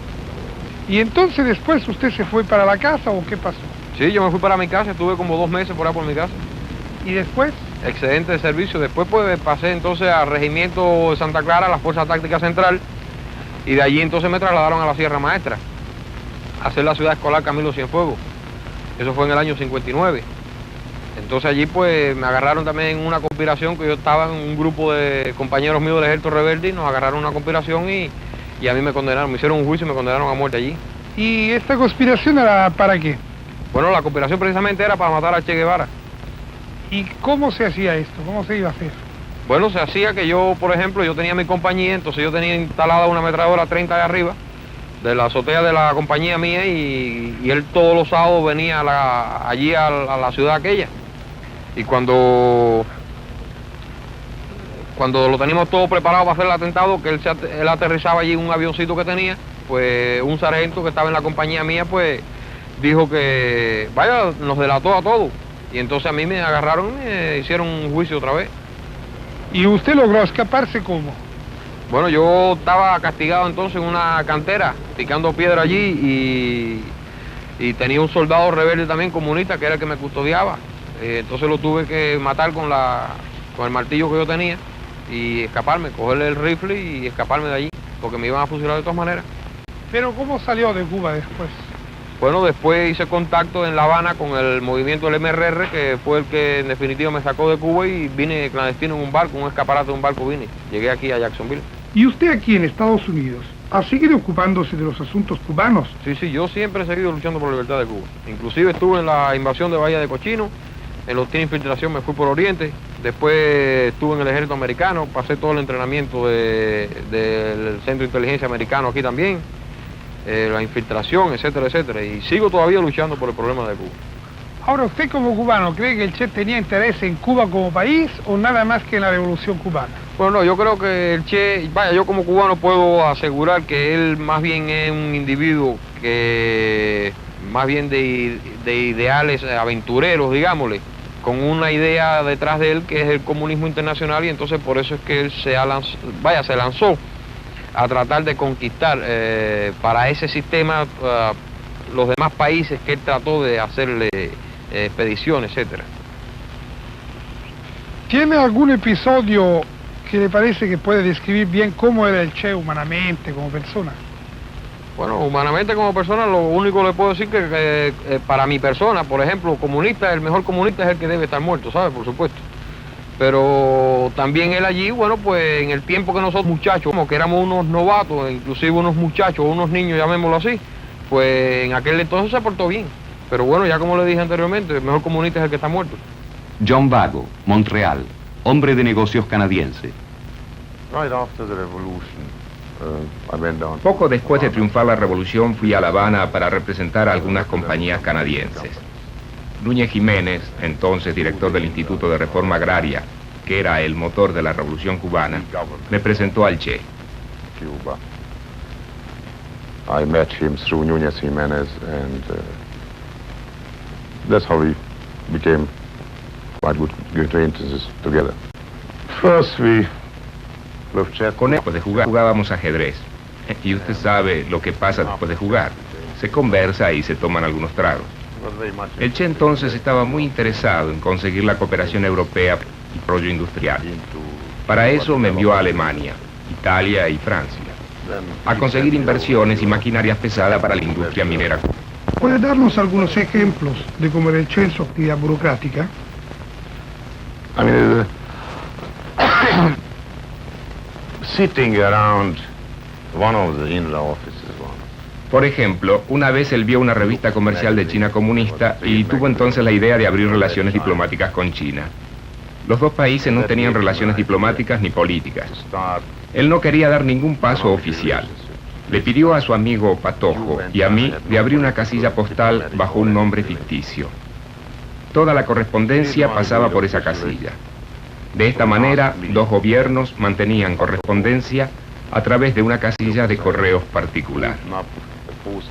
¿Y entonces después usted se fue para la casa o qué pasó? Sí, yo me fui para mi casa, estuve como 2 meses por ahí por mi casa. ¿Y después? Excedente de servicio. Después pues pasé entonces al regimiento de Santa Clara, a la Fuerza Táctica Central, y de allí entonces me trasladaron a la Sierra Maestra, a hacer la ciudad escolar Camilo Cienfuegos. Eso fue en el año 59. Entonces allí pues me agarraron también en una conspiración, que yo estaba en un grupo de compañeros míos del Ejército Rebelde, y nos agarraron una conspiración y a mí me condenaron, me hicieron un juicio y me condenaron a muerte allí. ¿Y esta conspiración era para qué? Bueno, la conspiración precisamente era para matar a Che Guevara. ¿Y cómo se hacía esto? ¿Cómo se iba a hacer? Bueno, se hacía que yo, por ejemplo, yo tenía mi compañía, entonces yo tenía instalada una ametralladora 30 de arriba, de la azotea de la compañía mía, y él todos los sábados venía allí a la ciudad aquella. Y cuando lo teníamos todo preparado para hacer el atentado, que él aterrizaba allí en un avioncito que tenía, pues un sargento que estaba en la compañía mía, pues dijo que, vaya, nos delató a todos. Y entonces a mí me agarraron y me hicieron un juicio otra vez. ¿Y usted logró escaparse cómo? Bueno, yo estaba castigado entonces en una cantera, picando piedra allí, y tenía un soldado rebelde también comunista, que era el que me custodiaba. Entonces lo tuve que matar con el martillo que yo tenía y escaparme, cogerle el rifle y escaparme de allí, porque me iban a fusilar de todas maneras. ¿Pero cómo salió de Cuba después? Bueno, después hice contacto en La Habana con el movimiento del MRR, que fue el que en definitiva me sacó de Cuba, y vine clandestino en un barco, un escaparate de un barco vine. Llegué aquí a Jacksonville. ¿Y usted aquí en Estados Unidos ¿Ha seguido ocupándose de los asuntos cubanos? Sí, yo siempre he seguido luchando por la libertad de Cuba. Inclusive estuve en la invasión de Bahía de Cochino, en los tiros de infiltración me fui por Oriente, después estuve en el ejército americano, pasé todo el entrenamiento del Centro de Inteligencia americano aquí también, la infiltración, etcétera, etcétera, y sigo todavía luchando por el problema de Cuba. Ahora, ¿usted como cubano cree que el Che tenía interés en Cuba como país o nada más que en la revolución cubana? Bueno, no, yo creo que el Che, yo como cubano puedo asegurar que él más bien es un individuo que, más bien de ideales aventureros, digámosle, con una idea detrás de él que es el comunismo internacional, y entonces por eso es que él se lanzó a tratar de conquistar para ese sistema los demás países que él trató de hacerle expediciones, etcétera. ¿Tiene algún episodio que le parece que puede describir bien cómo era el Che humanamente, como persona? Bueno, humanamente como persona, lo único que le puedo decir que para mi persona, por ejemplo, comunista, el mejor comunista es el que debe estar muerto, ¿sabes? Por supuesto. Pero también él allí, bueno, pues en el tiempo que nosotros muchachos, como que éramos unos novatos, inclusive unos muchachos, unos niños, llamémoslo así, pues en aquel entonces se portó bien. Pero bueno, ya como le dije anteriormente, el mejor comunista es el que está muerto. John Bago, Montreal, hombre de negocios canadiense. Poco después de triunfar la revolución fui a La Habana para representar a algunas compañías canadienses. Núñez Jiménez, entonces director del Instituto de Reforma Agraria, que era el motor de la revolución cubana, me presentó al Che. I met him through Núñez Jiménez, and that's how we became quite good acquaintances together. First we loved chess. Con él, después de jugar, jugábamos ajedrez. Y usted sabe lo que pasa después de jugar. Se conversa y se toman algunos tragos. El Che entonces estaba muy interesado en conseguir la cooperación europea y rollo industrial. Para eso me envió a Alemania, Italia y Francia, a conseguir inversiones y maquinarias pesadas para la industria minera. ¿Puede darnos algunos ejemplos de cómo era el Che en su actividad burocrática? I mean, sitting around one of the inner offices. Por ejemplo, una vez él vio una revista comercial de China comunista y tuvo entonces la idea de abrir relaciones diplomáticas con China. Los dos países no tenían relaciones diplomáticas ni políticas. Él no quería dar ningún paso oficial. Le pidió a su amigo Patojo y a mí de abrir una casilla postal bajo un nombre ficticio. Toda la correspondencia pasaba por esa casilla. De esta manera, dos gobiernos mantenían correspondencia a través de una casilla de correos particular.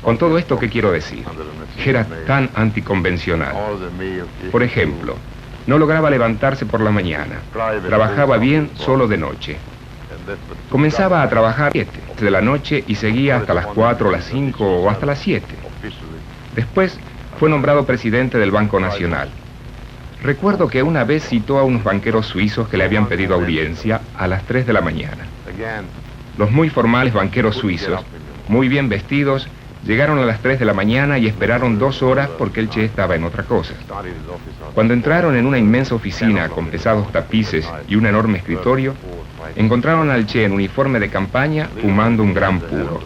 Con todo esto, ¿qué quiero decir? Que era tan anticonvencional. Por ejemplo, no lograba levantarse por la mañana. Trabajaba bien solo de noche. Comenzaba a trabajar a las 7 de la noche y seguía hasta las 4, las 5 o hasta las 7. Después fue nombrado presidente del Banco Nacional. Recuerdo que una vez citó a unos banqueros suizos que le habían pedido audiencia a las 3 de la mañana. Los muy formales banqueros suizos, muy bien vestidos, llegaron a las 3 de la mañana y esperaron 2 horas porque el Che estaba en otra cosa. Cuando entraron en una inmensa oficina con pesados tapices y un enorme escritorio, encontraron al Che en uniforme de campaña fumando un gran puro.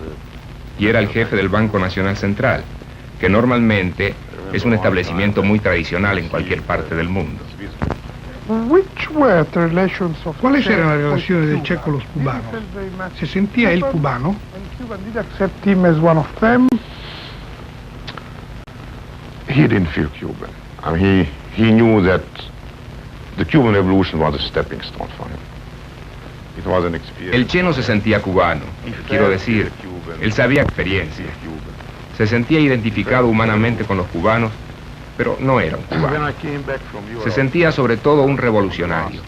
Y era el jefe del Banco Nacional Central, que normalmente es un establecimiento muy tradicional en cualquier parte del mundo. ¿Cuáles eran las relaciones del Che con los cubanos? ¿Se sentía él cubano? He didn't feel Cuban. I mean, he knew that the Cuban Revolution was a stepping stone for him. It was an experience. El Che no se sentía cubano. Quiero decir, él sabía experiencia. Se sentía identificado humanamente con los cubanos, pero no era un cubano. Se sentía sobre todo un revolucionario.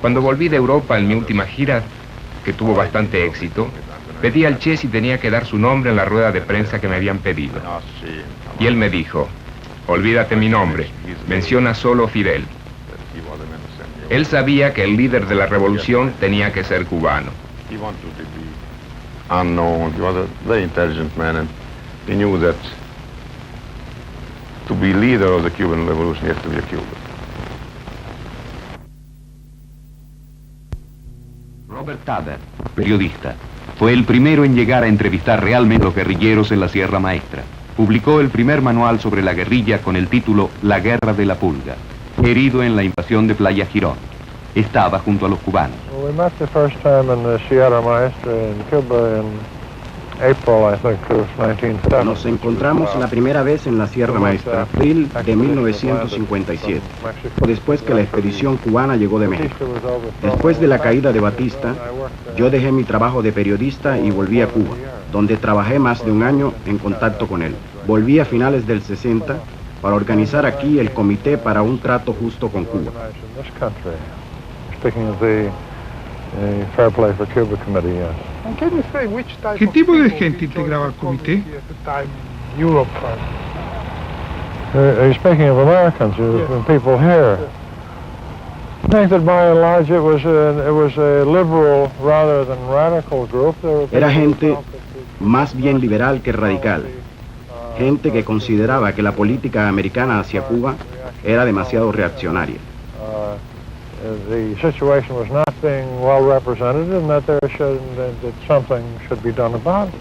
Cuando volví de Europa en mi última gira, que tuvo bastante éxito, pedí al Che si tenía que dar su nombre en la rueda de prensa que me habían pedido. Y él me dijo, olvídate mi nombre, menciona solo Fidel. Él sabía que el líder de la revolución tenía que ser cubano. Unknown, he was a very intelligent man, and he knew that to be leader of the Cuban Revolution, you have to be a Cuban. Robert Taber, periodista. Fue el primero en llegar a entrevistar realmente a los guerrilleros en la Sierra Maestra. Publicó el primer manual sobre la guerrilla con el título La Guerra de la Pulga. Herido en la invasión de Playa Girón. Estaba junto a los cubanos. We met the first time in the Sierra Maestra in Cuba in April, I think, of 1970. Nos encontramos la primera vez en la Sierra Maestra, abril de 1957, después que la expedición cubana llegó de México. Después de la caída de Batista, yo dejé mi trabajo de periodista y volví a Cuba, donde trabajé más de un año en contacto con él. Volví a finales del 60 para organizar aquí el Comité para un Trato Justo con Cuba. Fair Play for Cuba Committee, yes. ¿Qué tipo de gente integraba el comité? You're speaking of Americans, people here. I think that by and large it was a liberal rather than radical group. Era gente más bien liberal que radical. Gente que consideraba que la política americana hacia Cuba era demasiado reaccionaria. The situation was not being well represented and that something should be done about it.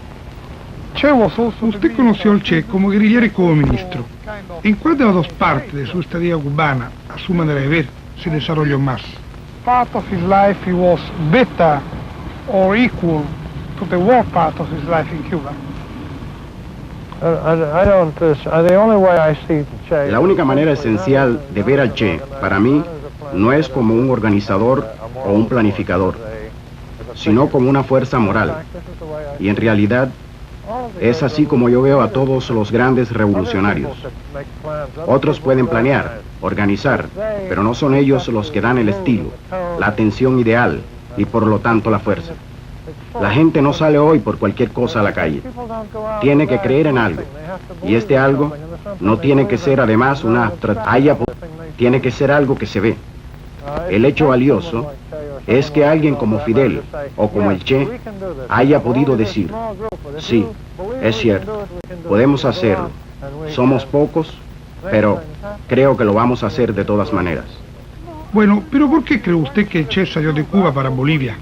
Usted conoció al Che como guerrillero y como ministro. ¿En cuál de las dos partes de su estadía cubana, a su manera de ver, se desarrolló más? Part of his life he was better or equal to the war part of his life in Cuba. La única manera esencial de ver al Che, para mí, no es como un organizador o un planificador, sino como una fuerza moral. Y en realidad, es así como yo veo a todos los grandes revolucionarios. Otros pueden planear, organizar, pero no son ellos los que dan el estilo, la atención ideal y por lo tanto la fuerza. La gente no sale hoy por cualquier cosa a la calle. Tiene que creer en algo. Y este algo no tiene que ser además una abstracción, tiene que ser algo que se ve. El hecho valioso es que alguien como Fidel o como el Che haya podido decir, sí, es cierto, podemos hacerlo, somos pocos, pero creo que lo vamos a hacer de todas maneras. Bueno, pero ¿por qué cree usted que el Che salió de Cuba para Bolivia?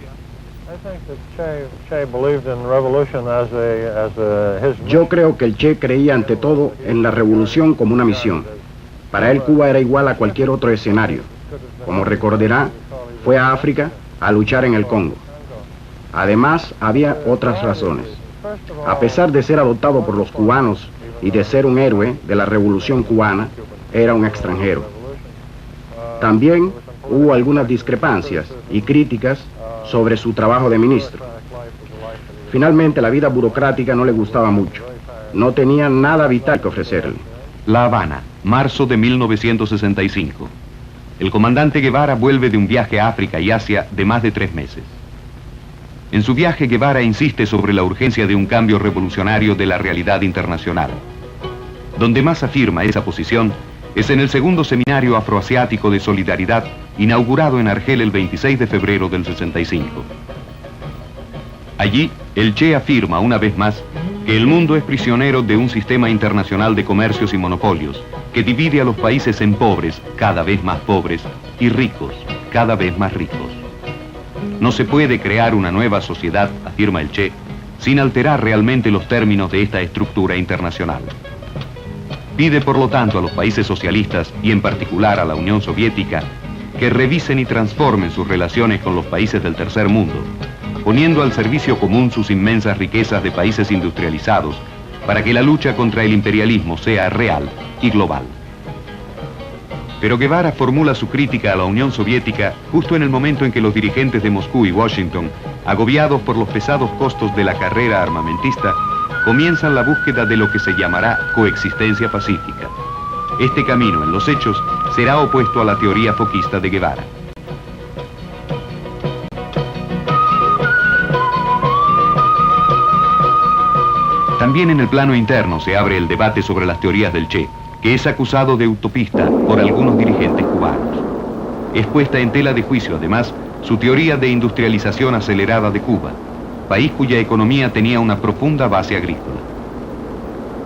Yo creo que el Che creía ante todo en la revolución como una misión. Para él Cuba era igual a cualquier otro escenario. Como recordará, fue a África a luchar en el Congo. Además, había otras razones. A pesar de ser adoptado por los cubanos y de ser un héroe de la revolución cubana, era un extranjero. También hubo algunas discrepancias y críticas sobre su trabajo de ministro. Finalmente, la vida burocrática no le gustaba mucho. No tenía nada vital que ofrecerle. La Habana, marzo de 1965. El comandante Guevara vuelve de un viaje a África y Asia de más de 3 meses. En su viaje, Guevara insiste sobre la urgencia de un cambio revolucionario de la realidad internacional. Donde más afirma esa posición es en el segundo seminario afroasiático de solidaridad, inaugurado en Argel el 26 de febrero del 65. Allí, el Che afirma una vez más que el mundo es prisionero de un sistema internacional de comercios y monopolios que divide a los países en pobres, cada vez más pobres, y ricos, cada vez más ricos. No se puede crear una nueva sociedad, afirma el Che, sin alterar realmente los términos de esta estructura internacional. Pide por lo tanto a los países socialistas, y en particular a la Unión Soviética, que revisen y transformen sus relaciones con los países del tercer mundo, poniendo al servicio común sus inmensas riquezas de países industrializados, para que la lucha contra el imperialismo sea real y global. Pero Guevara formula su crítica a la Unión Soviética justo en el momento en que los dirigentes de Moscú y Washington, agobiados por los pesados costos de la carrera armamentista, comienzan la búsqueda de lo que se llamará coexistencia pacífica. Este camino, en los hechos, será opuesto a la teoría foquista de Guevara. También en el plano interno se abre el debate sobre las teorías del Che, que es acusado de utopista por algunos dirigentes cubanos. Es puesta en tela de juicio, además, su teoría de industrialización acelerada de Cuba, país cuya economía tenía una profunda base agrícola.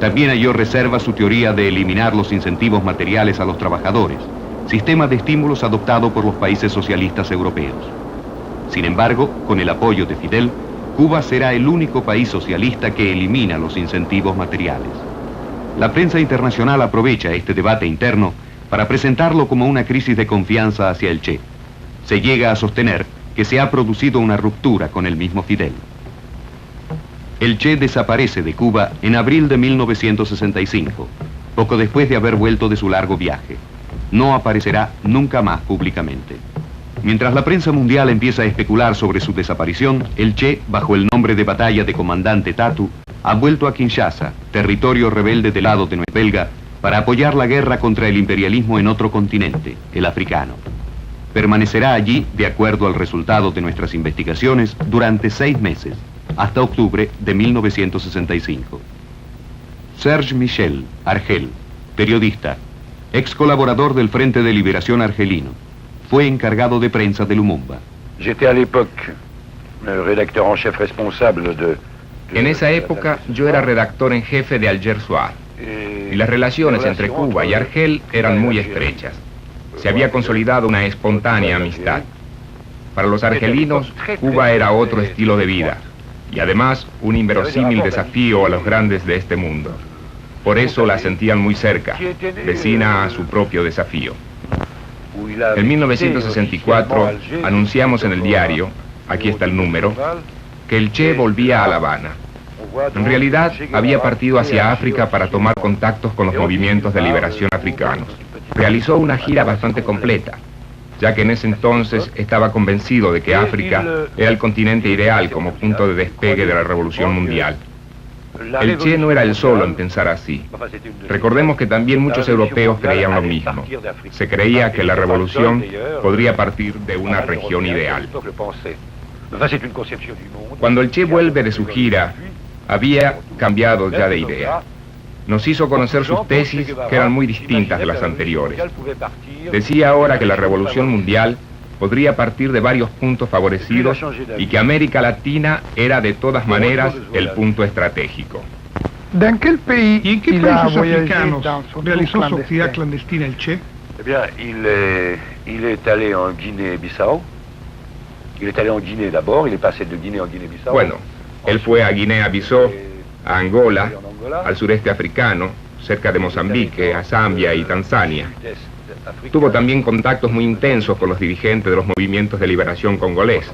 También halló reserva su teoría de eliminar los incentivos materiales a los trabajadores, sistema de estímulos adoptado por los países socialistas europeos. Sin embargo, con el apoyo de Fidel, Cuba será el único país socialista que elimina los incentivos materiales. La prensa internacional aprovecha este debate interno para presentarlo como una crisis de confianza hacia el Che. Se llega a sostener que se ha producido una ruptura con el mismo Fidel. El Che desaparece de Cuba en abril de 1965, poco después de haber vuelto de su largo viaje. No aparecerá nunca más públicamente. Mientras la prensa mundial empieza a especular sobre su desaparición, el Che, bajo el nombre de batalla de comandante Tatu, ha vuelto a Kinshasa, territorio rebelde del lado de Nueva Belga, para apoyar la guerra contra el imperialismo en otro continente, el africano. Permanecerá allí, de acuerdo al resultado de nuestras investigaciones, durante 6 meses, hasta octubre de 1965. Serge Michel, Argel, periodista, ex colaborador del Frente de Liberación Argelino, fue encargado de prensa de Lumumba. En esa época yo era redactor en jefe de Alger Soir, y las relaciones entre Cuba y Argel eran muy estrechas. Se había consolidado una espontánea amistad. Para los argelinos, Cuba era otro estilo de vida, y además un inverosímil desafío a los grandes de este mundo. Por eso la sentían muy cerca, vecina a su propio desafío. En 1964 anunciamos en el diario, aquí está el número, que el Che volvía a La Habana. En realidad había partido hacia África para tomar contactos con los movimientos de liberación africanos. Realizó una gira bastante completa, ya que en ese entonces estaba convencido de que África era el continente ideal como punto de despegue de la revolución mundial. El Che no era el solo en pensar así. Recordemos que también muchos europeos creían lo mismo. Se creía que la revolución podría partir de una región ideal. Cuando el Che vuelve de su gira, había cambiado ya de idea. Nos hizo conocer sus tesis, que eran muy distintas de las anteriores. Decía ahora que la revolución mundial podría partir de varios puntos favorecidos y que América Latina era de todas maneras el punto estratégico. ¿Y en qué países africanos realizó su actividad clandestina el Che? Il est allé en Guinée-Bissau. Il est allé en Guinée d'abord, il est passé de Guinée en Guinée-Bissau. Bueno, él fue a Guinea-Bissau, a Angola, al sureste africano, cerca de Mozambique, a Zambia y Tanzania. Tuvo también contactos muy intensos con los dirigentes de los movimientos de liberación congolés.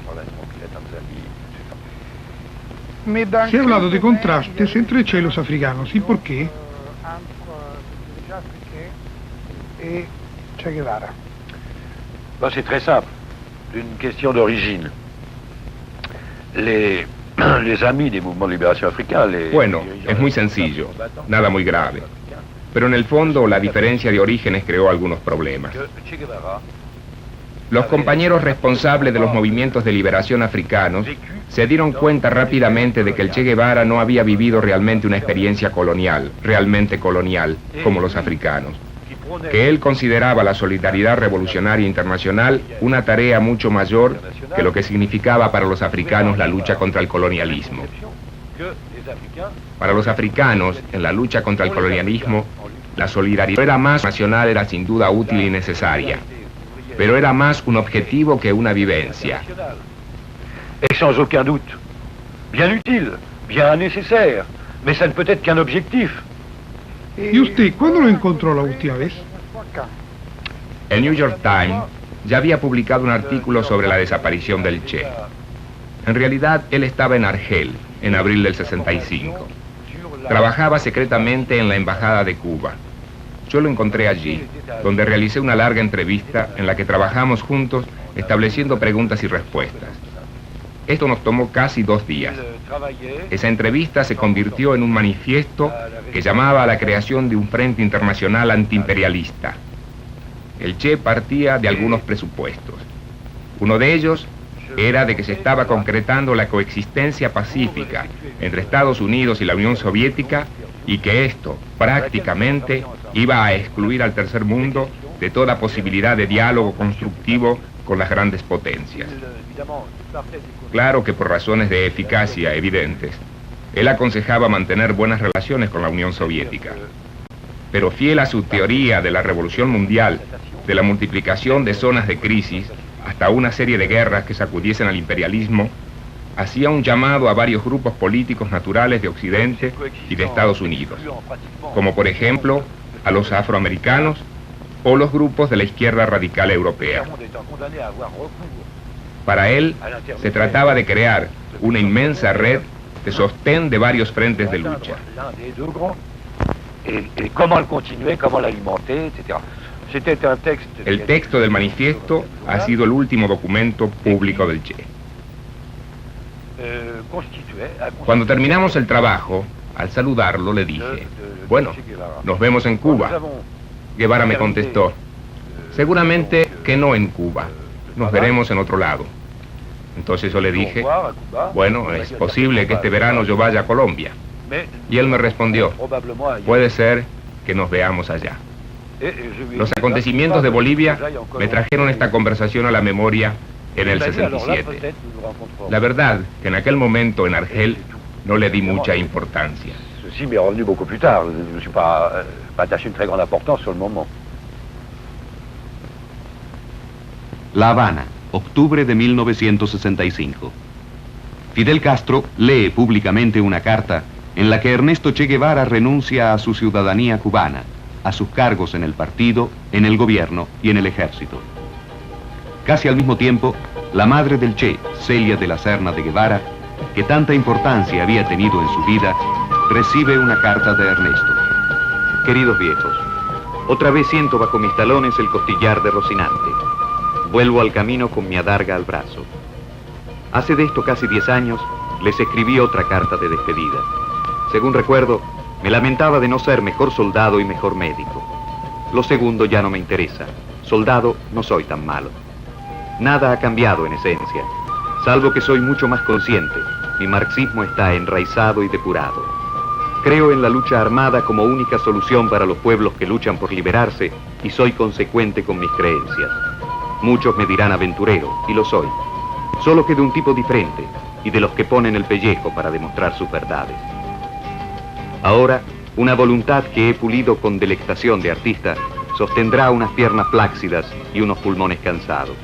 Se ha hablado de contrastes entre el Che y los africanos. ¿Y por qué? Che Guevara. C'est très simple, une question d'origine. Les amis des mouvements de libération africains... Bueno, es muy sencillo, nada muy grave. Pero en el fondo la diferencia de orígenes creó algunos problemas. Los compañeros responsables de los movimientos de liberación africanos se dieron cuenta rápidamente de que el Che Guevara no había vivido realmente una experiencia colonial, realmente colonial, como los africanos. Que él consideraba la solidaridad revolucionaria internacional una tarea mucho mayor que lo que significaba para los africanos la lucha contra el colonialismo. Para los africanos, en la lucha contra el colonialismo, la solidaridad era más nacional, era sin duda útil y necesaria, pero era más un objetivo que una vivencia. Et sans aucun doute, bien utile, bien nécessaire, mais ça ne peut être qu'un objectif. ¿Y usted cuándo lo encontró la última vez? El New York Times ya había publicado un artículo sobre la desaparición del Che. En realidad, él estaba en Argel, en abril del 65. Trabajaba secretamente en la Embajada de Cuba. Yo lo encontré allí, donde realicé una larga entrevista en la que trabajamos juntos, estableciendo preguntas y respuestas. Esto nos tomó casi 2 días. Esa entrevista se convirtió en un manifiesto que llamaba a la creación de un frente internacional antiimperialista. El Che partía de algunos presupuestos. Uno de ellos era de que se estaba concretando la coexistencia pacífica entre Estados Unidos y la Unión Soviética y que esto prácticamente iba a excluir al tercer mundo de toda posibilidad de diálogo constructivo con las grandes potencias. Claro que por razones de eficacia evidentes, él aconsejaba mantener buenas relaciones con la Unión Soviética. Pero fiel a su teoría de la revolución mundial, de la multiplicación de zonas de crisis, hasta una serie de guerras que sacudiesen al imperialismo, hacía un llamado a varios grupos políticos naturales de Occidente y de Estados Unidos, como por ejemplo a los afroamericanos o los grupos de la izquierda radical europea. Para él, se trataba de crear una inmensa red de sostén de varios frentes de lucha. El texto del manifiesto ha sido el último documento público del Che. Cuando terminamos el trabajo, al saludarlo le dije, bueno, nos vemos en Cuba. Guevara me contestó, seguramente que no en Cuba, nos veremos en otro lado. Entonces yo le dije, bueno, es posible que este verano yo vaya a Colombia. Y él me respondió, puede ser que nos veamos allá. Los acontecimientos de Bolivia me trajeron esta conversación a la memoria en el 67. La verdad que en aquel momento en Argel no le di mucha importancia. Ceci m'est revenu beaucoup plus tard. Je ne me suis pas attaché une très grande importance sur le moment. La Habana, octubre de 1965. Fidel Castro lee públicamente una carta en la que Ernesto Che Guevara renuncia a su ciudadanía cubana, a sus cargos en el partido, en el gobierno y en el ejército. Casi al mismo tiempo, la madre del Che, Celia de la Serna de Guevara, que tanta importancia había tenido en su vida, recibe una carta de Ernesto. Queridos viejos, otra vez siento bajo mis talones el costillar de Rocinante. Vuelvo al camino con mi adarga al brazo. Hace de esto casi 10 años, les escribí otra carta de despedida. Según recuerdo, me lamentaba de no ser mejor soldado y mejor médico. Lo segundo ya no me interesa. Soldado no soy tan malo. Nada ha cambiado en esencia, salvo que soy mucho más consciente. Mi marxismo está enraizado y depurado. Creo en la lucha armada como única solución para los pueblos que luchan por liberarse y soy consecuente con mis creencias. Muchos me dirán aventurero, y lo soy, solo que de un tipo diferente y de los que ponen el pellejo para demostrar sus verdades. Ahora, una voluntad que he pulido con delectación de artista sostendrá unas piernas flácidas y unos pulmones cansados.